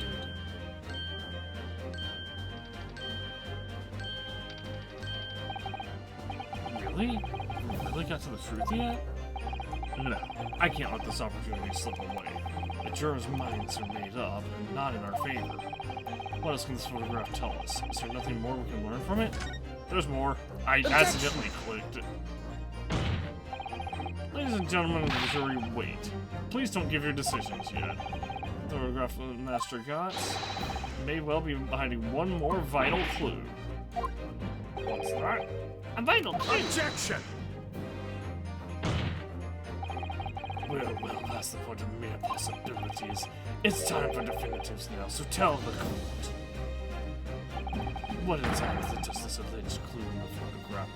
Really? We really got to the truth yet? No, I can't let this opportunity slip away. The jurors' minds are made up, and not in our favor. What else can this photograph tell us? Is there nothing more we can learn from it? There's more. I accidentally clicked it. Ladies and gentlemen of the jury, wait. Please don't give your decisions yet. The photograph the master got may well be hiding one more vital clue. What's that? A vital clue! Objection! We're well past the point of mere possibilities. It's time for definitives now, so tell the court. What exactly does this alleged clue in the photograph?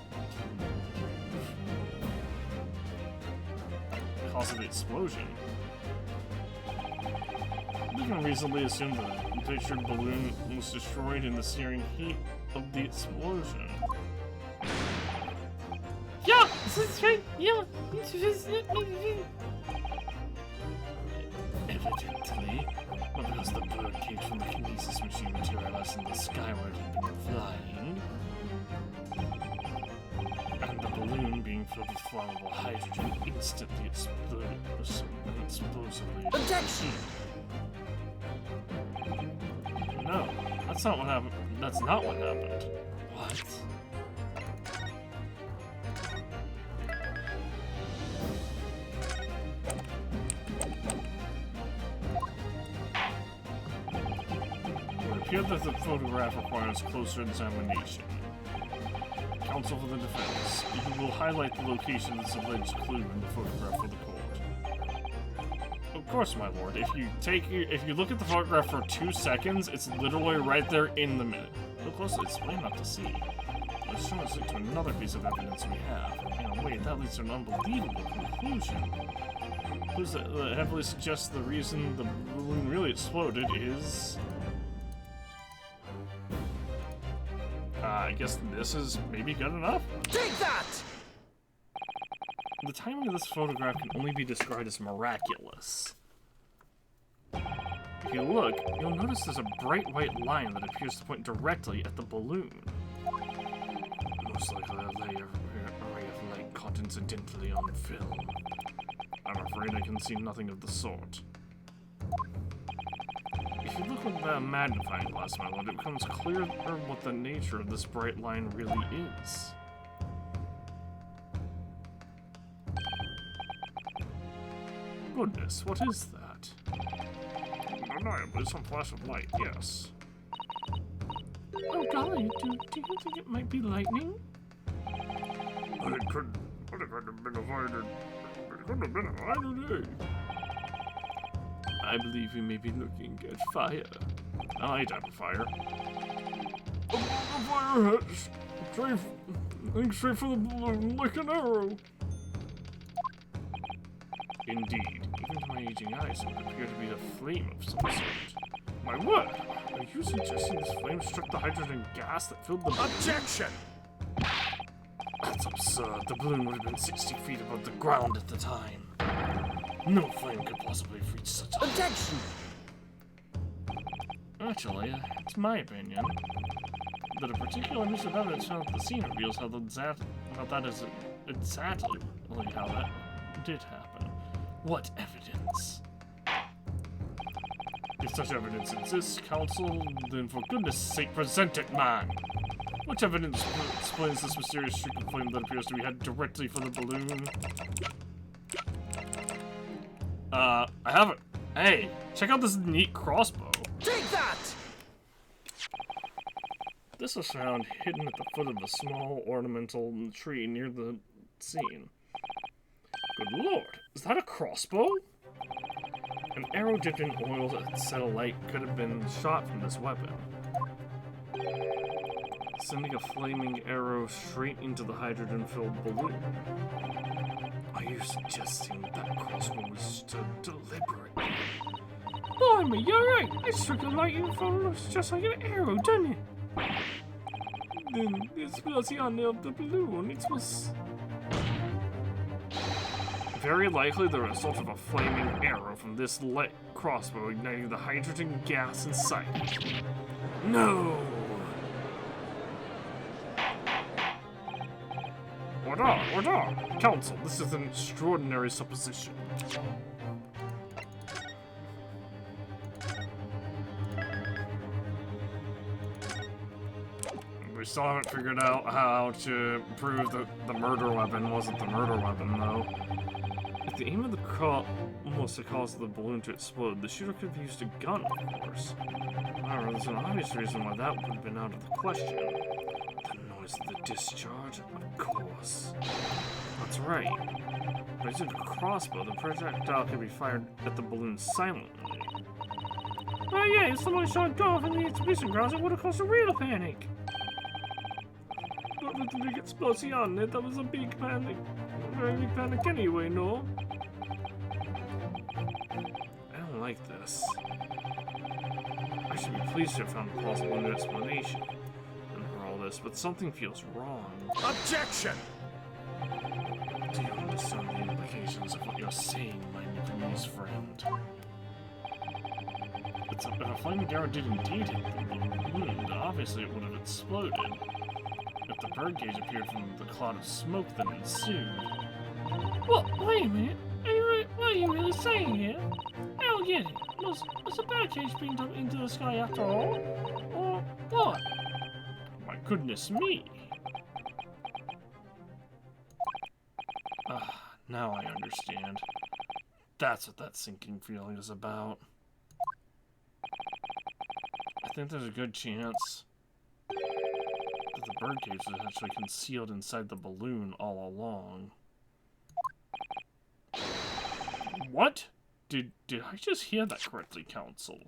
Cause of the explosion. We can reasonably assume that the pictured balloon was destroyed in the searing heat of the explosion. Yeah, this is right. Yeah, Evidently, but because the bird came from the kinesis machine materialized in the sky where it had been flying, and the balloon being filled with flammable hydrogen instantly exploded and explosively. Objection! No, that's not what happened. That's not what happened. What? It appeared that the photograph requires closer examination. Counsel for the defense, you will highlight the location of this alleged clue in the photograph for the court. Of course, my lord. If you look at the photograph for 2 seconds, it's literally right there in the minute. Look closely, it's plain enough to see. let's try to stick to another piece of evidence we have. Wait, that leads to an unbelievable conclusion. Clues that heavily suggest the reason the balloon really exploded is... I guess this is maybe good enough? Take that! The timing of this photograph can only be described as miraculous. If you look, you'll notice there's a bright white line that appears to point directly at the balloon. Most likely a ray of light caught incidentally on film. I'm afraid I can see nothing of the sort. If you look with the magnifying glass, my lord, it becomes clearer what the nature of this bright line really is. Goodness, what is that? Undeniably some flash of light, yes. Oh golly, do you think it might be lightning? But it couldn't have been avoided. It couldn't have been avoided, eh? I believe we may be looking at fire. I type of fire. A fire hit straight for the balloon like an arrow. Indeed, even to my aging eyes, it would appear to be a flame of some sort. My word! Are you suggesting this flame struck the hydrogen gas that filled the balloon? Objection! That's absurd. The balloon would have been 60 feet above the ground at the time. No flame could possibly have reached such a... Objection! Actually, it's my opinion that a particular piece of evidence found at the scene reveals how that is exactly how that did happen. What evidence? If such evidence exists, Council, then for goodness sake present it, man! Which evidence explains this mysterious streak of flame that appears to be headed directly for the balloon? I have it. Hey, check out this neat crossbow. Take that! This was found hidden at the foot of a small ornamental tree near the scene. Good lord, is that a crossbow? An arrow dipped in oil that set alight could have been shot from this weapon, sending a flaming arrow straight into the hydrogen-filled balloon. Are you suggesting that crossbow was deliberate? Blimey, you're right! It struck a lightning bolt looks just like an arrow, doesn't it? Then the explosion of the balloon, it was... Very likely the result of a flaming arrow from this light crossbow igniting the hydrogen gas inside it. No! Order! Council, this is an extraordinary supposition. We still haven't figured out how to prove that the murder weapon wasn't the murder weapon, though. If the aim of the car was to cause the balloon to explode, the shooter could have used a gun, of course. However, there's an obvious reason why that would have been out of the question. The noise of the discharge, of course. That's right. By using a crossbow, the projectile can be fired at the balloon silently. Oh yeah, if someone shot off in the exhibition grounds, it would have caused a real panic. But with the big explosion, that was a big panic. A very big panic anyway, no? I don't like this. I should be pleased to have found a plausible new explanation for all this, but something feels wrong. Objection! Do you understand the implications of what you're saying, my Nepalese friend? If a flaming arrow did indeed hit the balloon, obviously it would have exploded. If the birdcage appeared from the cloud of smoke that ensued. What? Wait a minute. What are you really saying here? I don't get it. Was a birdcage beamed up into the sky after all? Or what? My goodness me! Now I understand. That's what that sinking feeling is about. I think there's a good chance that the birdcage was actually concealed inside the balloon all along. What? Did I just hear that correctly, Council?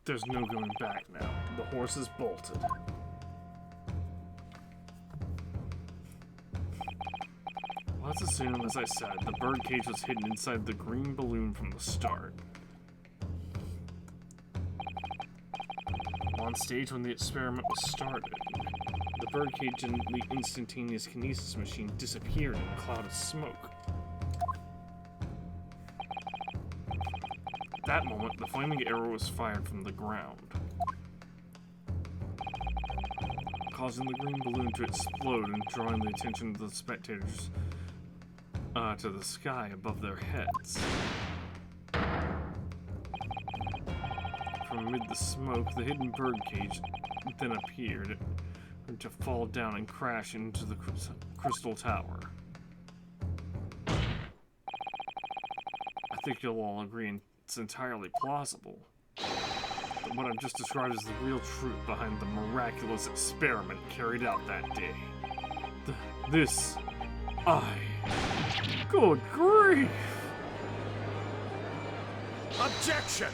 There's no going back now. The horse is bolted. Let's assume, as I said, the birdcage was hidden inside the green balloon from the start. On stage when the experiment was started, the birdcage and the instantaneous kinesis machine disappeared in a cloud of smoke. At that moment, the flaming arrow was fired from the ground, causing the green balloon to explode and drawing the attention of the spectators to the sky above their heads. From amid the smoke, the hidden birdcage then appeared to fall down and crash into the crystal tower. I think you'll all agree it's entirely plausible that what I've just described is the real truth behind the miraculous experiment carried out that day. Good grief! Objection!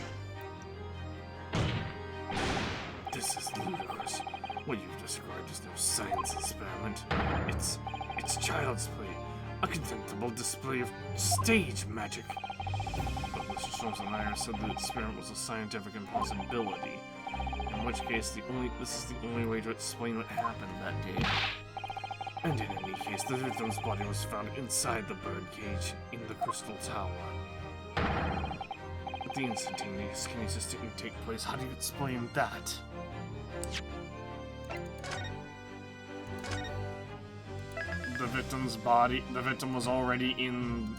This is ludicrous. What you've described is no science experiment. It's child's play. A contemptible display of stage magic. But Mr. Schwarzenegger said the experiment was a scientific impossibility. In which case, this is the only way to explain what happened that day. And in any case, the victim's body was found inside the birdcage in the crystal tower. But the instantaneous kinesis didn't take place. How do you explain that? The victim was already in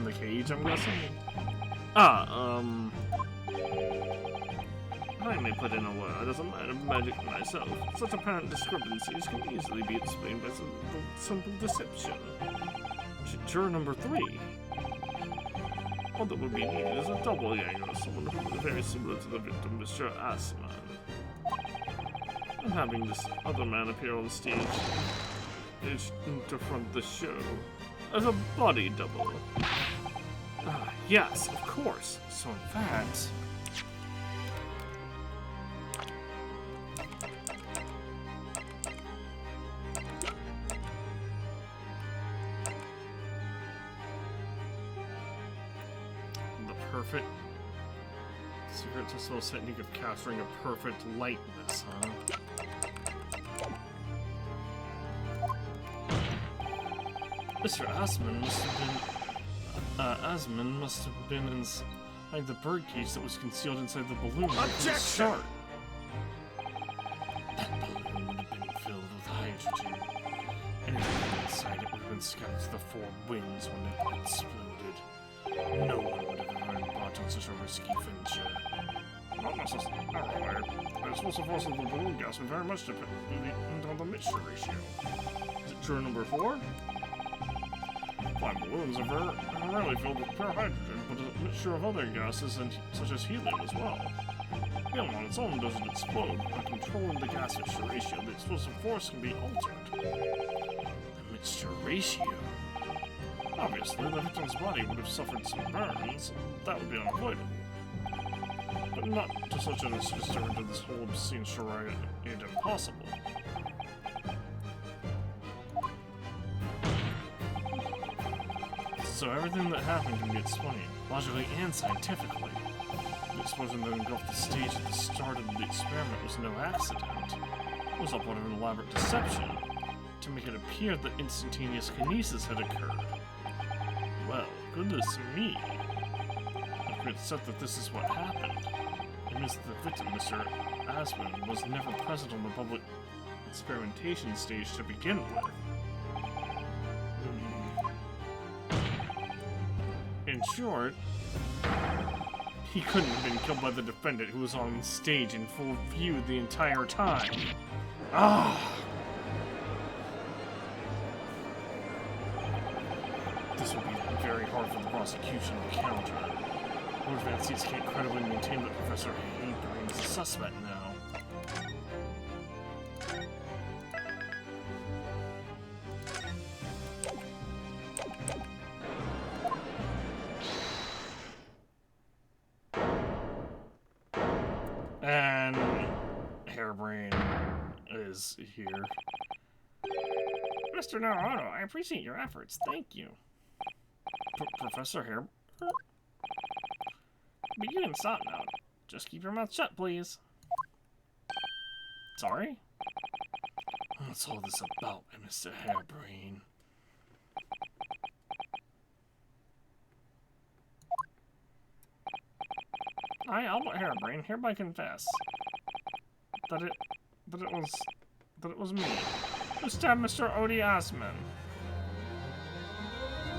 the cage, I'm guessing? I may put in a word as a man of magic myself. Such apparent discrepancies can easily be explained by simple deception. Juror number 3. All that would be needed is a doppelganger, someone who is very similar to the victim, Mr. Assman. And having this other man appear on stage to front the show as a body double. Yes, of course. So in fact... perfect secret to soul technique of capturing a perfect lightness, huh? Mr. Asman must have been inside the birdcage that was concealed inside the balloon right from the start. That balloon would have been filled with hydrogen. Anything inside it would have been scattered to the 4 winds when it exploded. No one would have ever embarked on such a risky venture. Not necessarily. The explosive force of the balloon gas would very much depend on the mixture ratio. Is it true number 4? Flying balloons are rarely filled with pure hydrogen, but a mixture of other gases such as helium as well. Helium on its own doesn't explode. By controlling the gas mixture ratio, the explosive force can be altered. The mixture ratio? Obviously, the victim's body would have suffered some burns, and that would be unavoidable. But not to such an extent to render this whole obscene charade impossible. So everything that happened can be explained, logically and scientifically. The explosion that engulfed the stage at the start of the experiment was no accident. It was all part of an elaborate deception to make it appear that instantaneous kinesis had occurred. Well, goodness me. I could accept that this is what happened. It means that the victim, Mr. Asman, was never present on the public experimentation stage to begin with. In short, he couldn't have been killed by the defendant who was on stage in full view the entire time. This would be very hard for the prosecution to counter. Lord Van Seats can't credibly maintain that Professor Haybrand is a suspect now. And Hairbrain is here. Mr. Naruto, I appreciate your efforts. Thank you. Professor Hair... But you can stop now. Just keep your mouth shut, please. Sorry? What's all this about, Mr. Hairbrain? I, Albert Hairbrain, hereby confess that it was me who stabbed Mr. Odie Osman.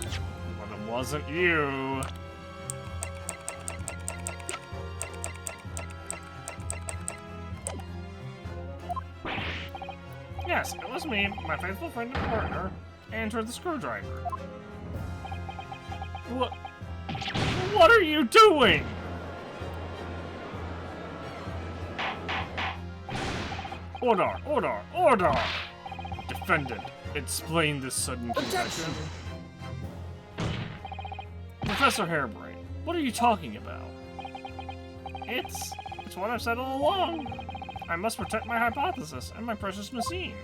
But it wasn't you. Yes, it was me, my faithful friend and partner, Andrew the Screwdriver. What are you doing? Order! Defendant, explain this sudden confession. Professor Hairbrain, what are you talking about? It's what I've said all along. I must protect my hypothesis and my precious machine.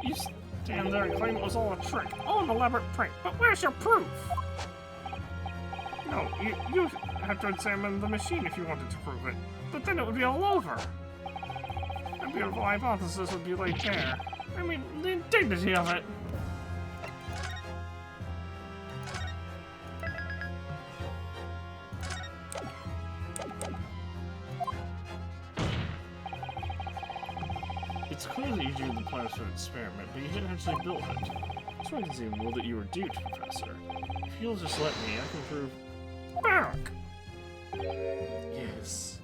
You stand there and claim it was all a trick, all an elaborate prank, but where's your proof? No, you have to examine the machine if you wanted to prove it, but then it would be all over. A beautiful hypothesis would be laid bare. I mean, the indignity of it. It's clear that you drew the plans for the experiment, but you didn't actually build it. So I can see well that you were duped, Professor. If you'll just let me, I can prove... Back! Yes.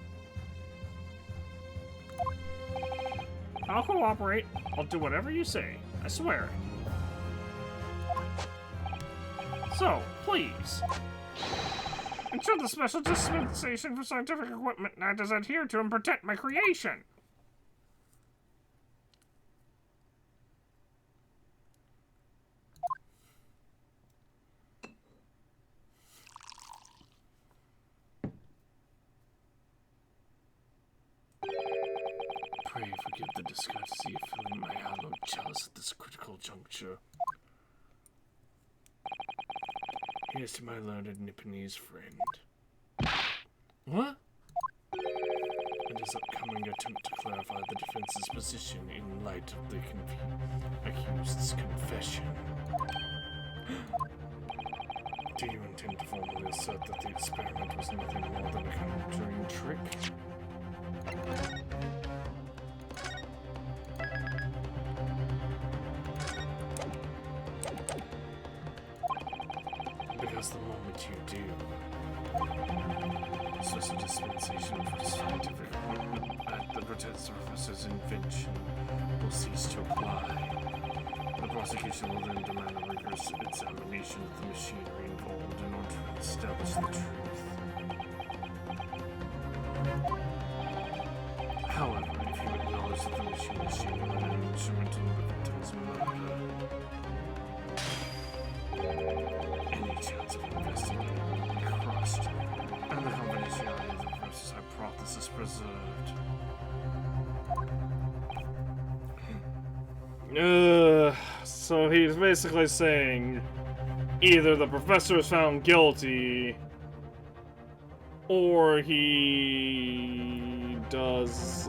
I'll cooperate. I'll do whatever you say. I swear. So, please, ensure the special dispensation for scientific equipment now does adhere to and protect my creation. Pray forgive the discourtesy of filling my hallowed chalice at this critical juncture. Here's to my learned Nipponese friend. What? And his upcoming attempt to clarify the defense's position in light of the accused's confession. Do you intend to formally assert that the experiment was nothing more than a conjuring trick? Because the moment you do, special dispensation for scientific equipment at the professor's invention will cease to apply. The prosecution will then demand a rigorous examination of the machinery involved in order to establish the truth. However, if you acknowledge that the machine is genuine and instrumental in the victim's murder, any chance of investigating will be crushed, and the confidentiality of the professor's hypothesis preserved. So he's basically saying either the professor is found guilty or he does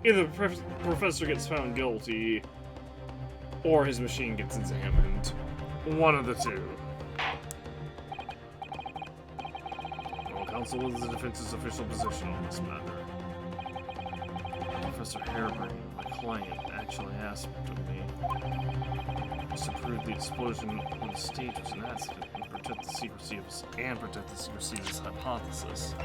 either the professor gets found guilty or his machine gets examined. One of the two. Well, counsel is the defense's official position on this matter. Professor Hairbrain, my client, actually asked of me to prove the explosion on the stage was an accident and protect the secrecy of his hypothesis.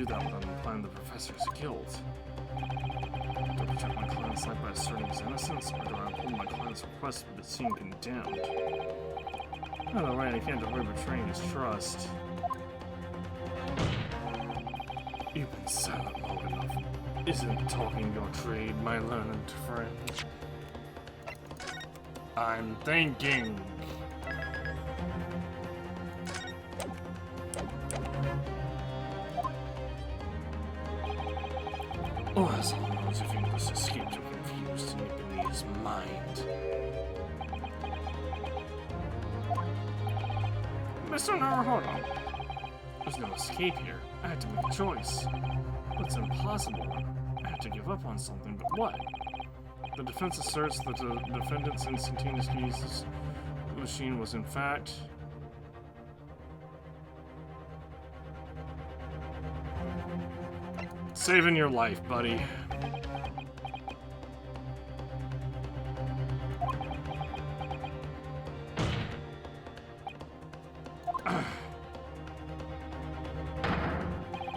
do that without implying the professor's guilt. Do I protect my client's life by asserting his innocence, or do I uphold my client's request but seem condemned? Either way, I can't avoid betraying his trust. You've been silent long enough. Isn't talking your trade, my learned friend? I'm thinking. Or as long as your fingers escaped or confused in Ibanez's mind. Mr. Naruhodo, there's no escape here. I had to make a choice. But it's impossible. I had to give up on something, but what? The defense asserts that the defendant's instantaneous use machine was in fact... saving your life, buddy.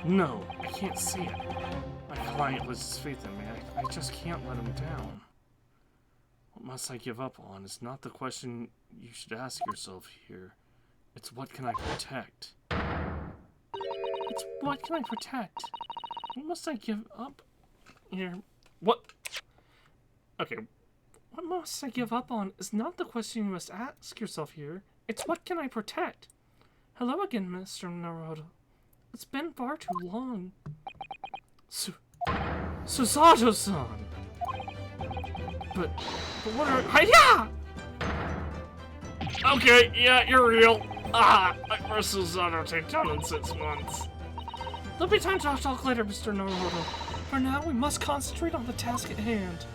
No, I can't see it. My client loses faith in me. I just can't let him down. What must I give up on is not the question you should ask yourself here. It's what can I protect? It's what can I protect? What must I give up here? What? Okay. What must I give up on is not the question you must ask yourself here. It's what can I protect? Hello again, Mr. Naruto. It's been far too long. Susato-san! But what are... Hiya! Okay, yeah, you're real. I first Susato take down in 6 months. There'll be time to talk later, Mr. Naruto. For now, we must concentrate on the task at hand.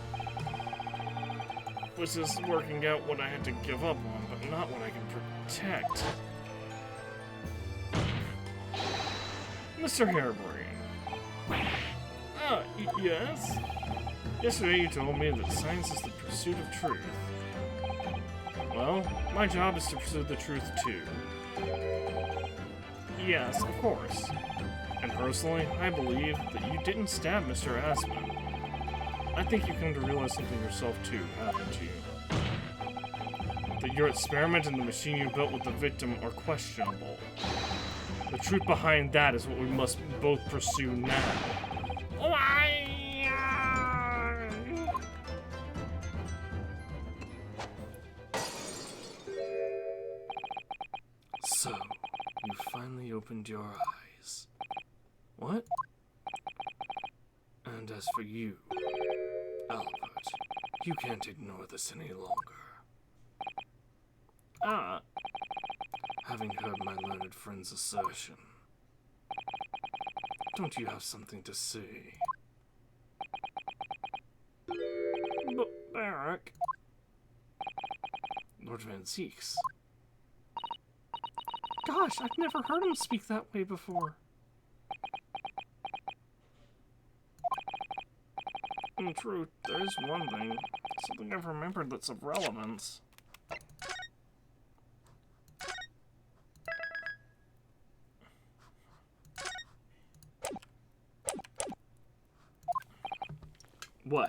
Which is working out what I had to give up on, but not what I can protect. Mr. Harebrain. Yes? Yesterday you told me that science is the pursuit of truth. Well, my job is to pursue the truth too. Yes, of course. And personally, I believe that you didn't stab Mr. Aspen. I think you've come to realize something yourself too, haven't you? That your experiment and the machine you built with the victim are questionable. The truth behind that is what we must both pursue now. So, you finally opened your eyes. What? And as for you, Albert, you can't ignore this any longer. Having heard my learned friend's assertion, don't you have something to say? But, Barrack. Lord Van Zeeks. Gosh, I've never heard him speak that way before. In truth, there is one thing. Something I've remembered that's of relevance. What?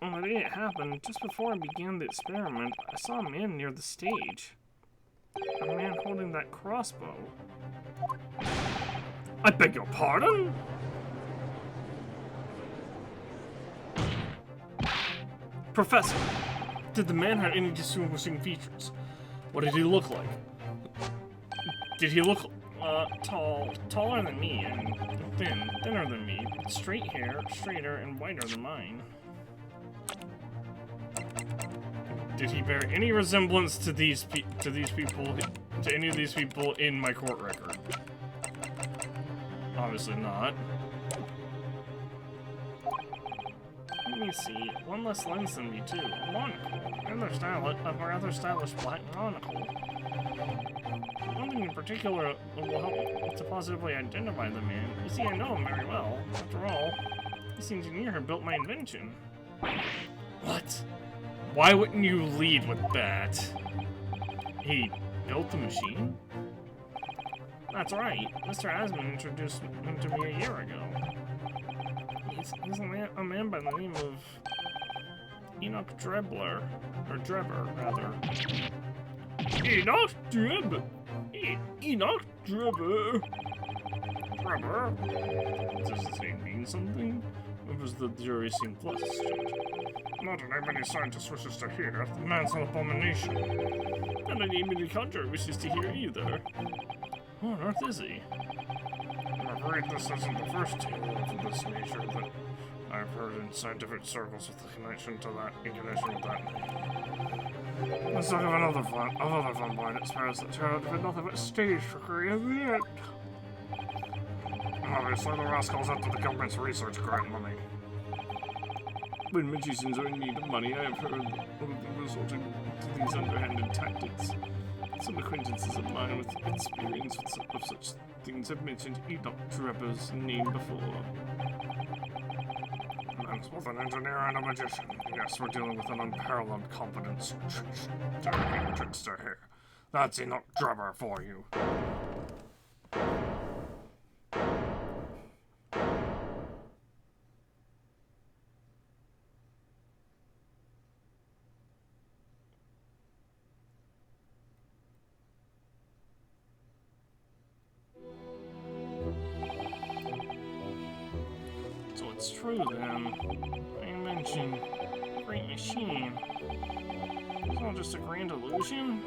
On the day it happened, just before I began the experiment, I saw a man near the stage. A man holding that crossbow. I beg your pardon? Professor, did the man have any distinguishing features? What did he look like? Did he look taller than me, and thinner than me, with straight hair, straighter and whiter than mine? Did he bear any resemblance to any of these people in my court record? Obviously not. Let me see. One less lens than me too. A monocle. A rather stylish black monocle. One thing in particular will help to positively identify the man. You see, I know him very well. After all, this engineer had built my invention. What? Why wouldn't you lead with that? He built the machine? That's right. Mr. Asmund introduced him to me a year ago. He's a man by the name of Enoch Drebler. Or Drebber, rather. Enoch Drebber? Enoch Drebber? Drebber? Does his name mean something? Members of the jury seem flustered. Not a name any scientist wishes to hear. The man's an abomination. And a name any conjurer wishes to hear either. Who on earth is he? I'm afraid this isn't the first tale of this nature that I've heard in scientific circles with the connection to that, in connection with that. Let's talk of another fun point. It spares that turned out to be nothing but stage trickery in the end. Obviously, the rascals after the government's research grant money. When magicians are in need of money, I have heard of them resorting to these underhanded tactics. Some acquaintances of mine with experience of such things have mentioned Enoch Drebber's name before. Man's both an engineer and a magician. Yes, we're dealing with an unparalleled competence trickster here. That's Enoch Drebber for you. So it's true then. I mentioned Great Machine. It's all just a grand illusion?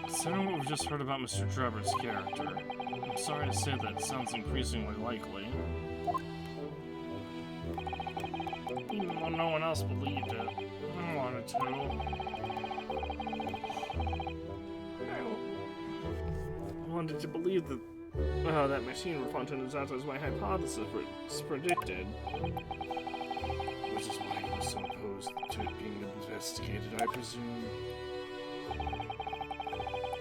Considering what we've just heard about Mr. Drebber's character, I'm sorry to say that it sounds increasingly likely. Even though no one else believed it, I wanted to. I wanted to believe that that machine refunctioned exactly as my hypothesis predicted. Which is why he was so opposed to it being investigated, I presume.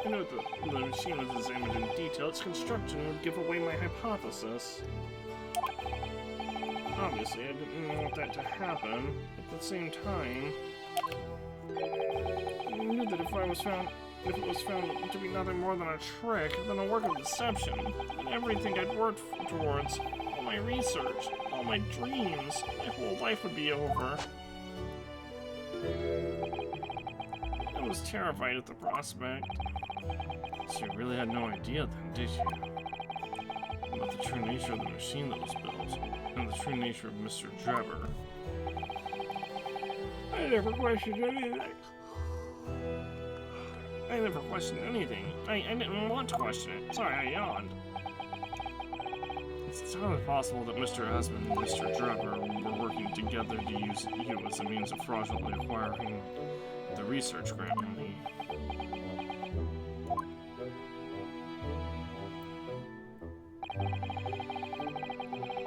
I know that the machine was examined in detail. Its construction would give away my hypothesis. Obviously, I didn't want that to happen. At the same time, I knew that if it was found to be nothing more than a trick, then a work of deception, and everything I'd worked towards, all my research, all my dreams, my whole life would be over. I was terrified at the prospect. So you really had no idea then, did you? About the true nature of the machine that was built, and the true nature of Mr. Drebber. I never questioned anything. I didn't want to question it. Sorry, I yawned. It's entirely possible that Mr. Asmund and Mr. Drebber were working together to use you as a means of fraudulently acquiring the research grant money.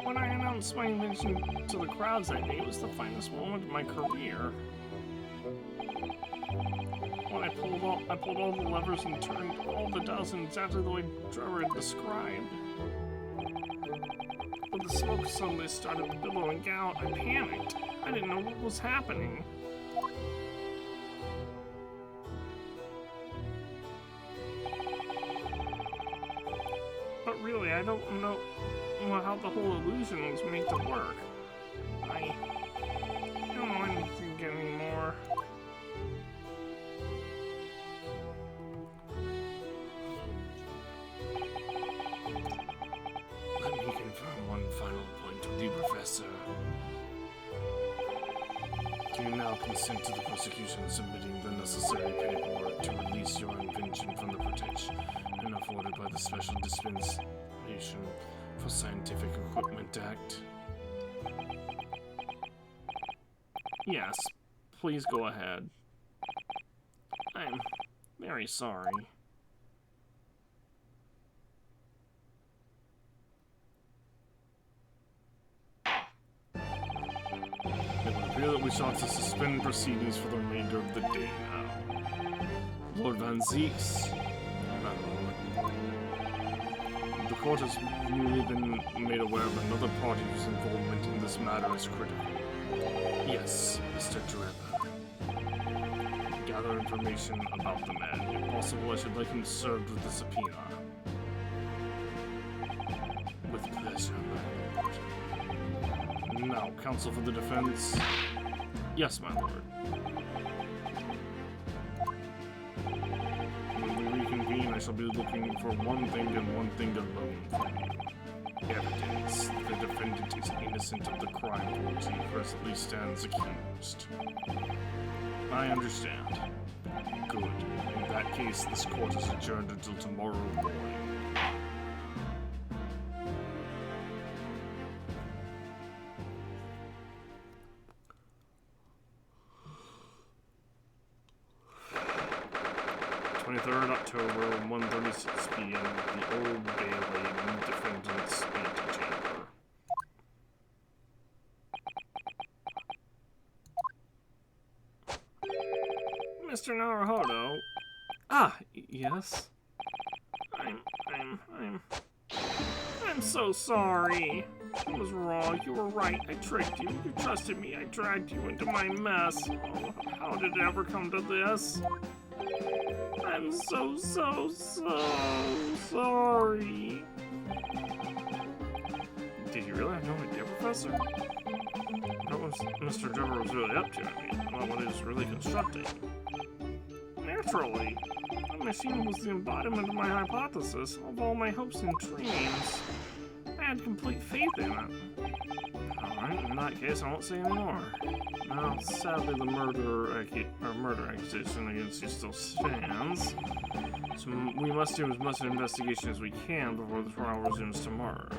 When I announced my invention to the crowds that day, it was the finest moment of my career. When I pulled all the levers and turned all the dials in exactly the way Drebber had described. But the smoke suddenly started billowing out. I panicked. I didn't know what was happening. But really, I don't know how the whole illusion was made to work. I don't know anything anymore. Let me confirm one final point with you, Professor. Do you now consent to the prosecution submitting the necessary paperwork to release your invention from the protection afforded by the Special Dispensation for Scientific Equipment Act? Yes, please go ahead. I'm very sorry. It would appear that we shall have to suspend proceedings for the remainder of the day now. Lord Van Zeeks. The court has newly been made aware of another party whose involvement in this matter is critical. Yes, Mr. Drebber. Gather information about the man. If possible, I should like him served with a subpoena. counsel for the defense? Yes, my lord. When we reconvene, I shall be looking for one thing and one thing alone. Evidence. The defendant is innocent of the crime for which he presently stands accused. I understand. Good. In that case, this court is adjourned until tomorrow morning. October, 1:36 p.m. The Old Bailey Defendant's Antechamber. Mr. Naruhodo. Ah, yes. I'm so sorry. I was wrong. You were right. I tricked you. You trusted me. I dragged you into my mess. Oh, how did it ever come to this? I'm so sorry. Did you really have no idea, Professor? What was Mr. Trevor was really up to? I mean, well, what he was really constructing. Naturally, the machine was the embodiment of my hypothesis, of all my hopes and dreams. I had complete faith in it. Alright, in that case, I won't say anymore. Now, sadly, the murder accusation against you still stands. So we must do as much investigation as we can before the trial resumes tomorrow.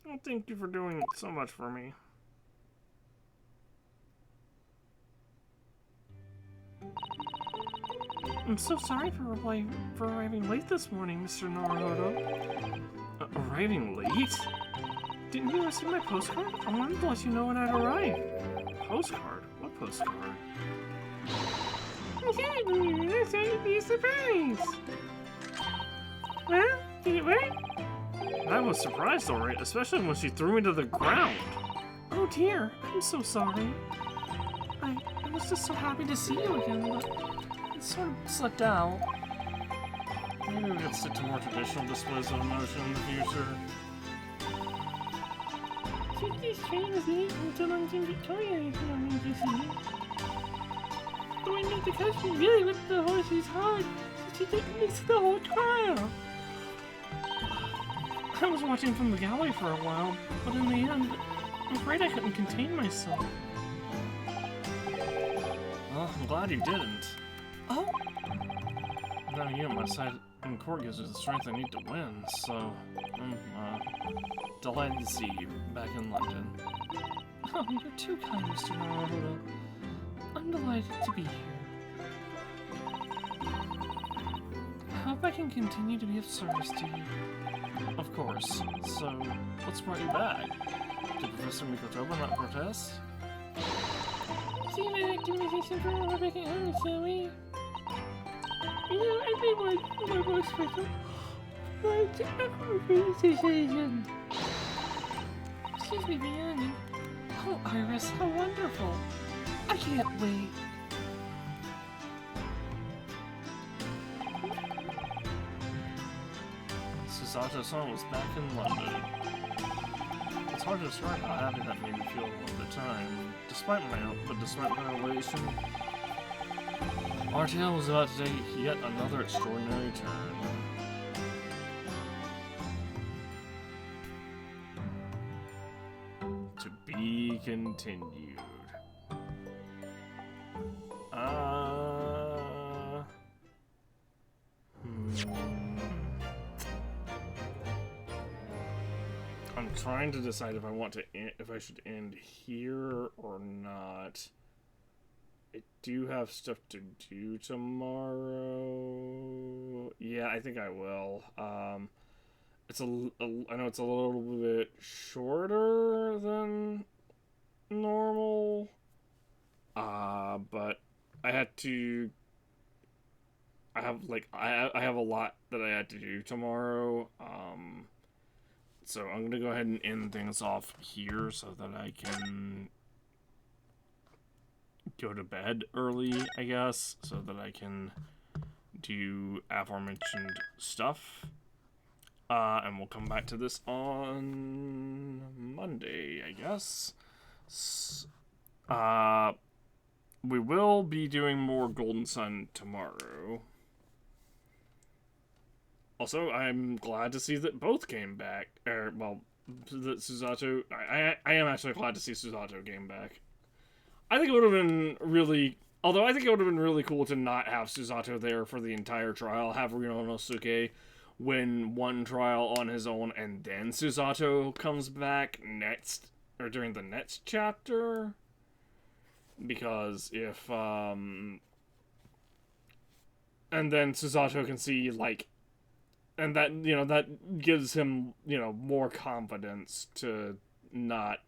Well, thank you for doing so much for me. I'm so sorry for arriving late this morning, Mr. Naruhodo. Arriving late? Didn't you receive my postcard? I wanted to let you know when I'd arrived. Postcard? What postcard? I thought you'd be a surprise. Well, did it work? I was surprised, alright, especially when she threw me to the ground. Oh dear, I'm so sorry. I was just so happy to see you again, but it sort of slipped out. Maybe we could stick to more traditional displays of emotion in the future. Keep these trains late until I'm in Victoria if you want me to see it. But we need to catch me really with the horses hard so she didn't miss the whole trial. I was watching from the gallery for a while, but in the end, I'm afraid I couldn't contain myself. Well, I'm glad you didn't. Oh? Then again, my side in court gives me the strength I need to win, so I'm delighted to see you back in London. Oh, you're too kind, Mr. Naruhodo. I'm delighted to be here. I hope I can continue to be of service to you. Of course. So, what's brought you back? Did Professor Mikotoba not protest? See my activities for we're back at home, shall we? You know, everyone in my most special likes every decision. Excuse me, Bianca. Oh, Iris, how wonderful. I can't wait. Susato-san was back in London. It's hard to describe how happy that made me feel at the time. Despite my elation, our tale was about to take yet another extraordinary turn. To be continued. I'm trying to decide if I should end here or not. I do have stuff to do tomorrow. Yeah, I think I will. I know it's a little bit shorter than normal. But I have a lot that I had to do tomorrow. So I'm gonna go ahead and end things off here so that I can go to bed early, I guess, so that I can do aforementioned stuff. And we'll come back to this on Monday, I guess. We will be doing more Golden Sun tomorrow. Also, I'm glad to see that both came back. Well, that Susato... I am actually glad to see Susato came back. I think it would have been really... Although I think it would have been really cool to not have Susato there for the entire trial, have Ryunosuke win one trial on his own, and then Susato comes back next, or during the next chapter. Because if, and then Susato can see, like, and that, you know, that gives him, you know, more confidence to not,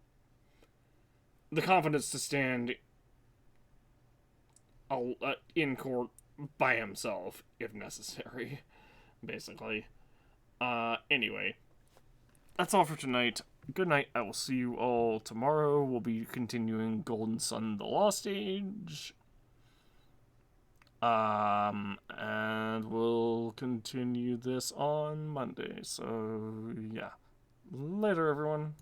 the confidence to stand in court by himself, if necessary, basically. Anyway, that's all for tonight. Good night. I will see you all tomorrow. We'll be continuing Golden Sun: The Lost Age. And we'll continue this on Monday. So, yeah. Later, everyone.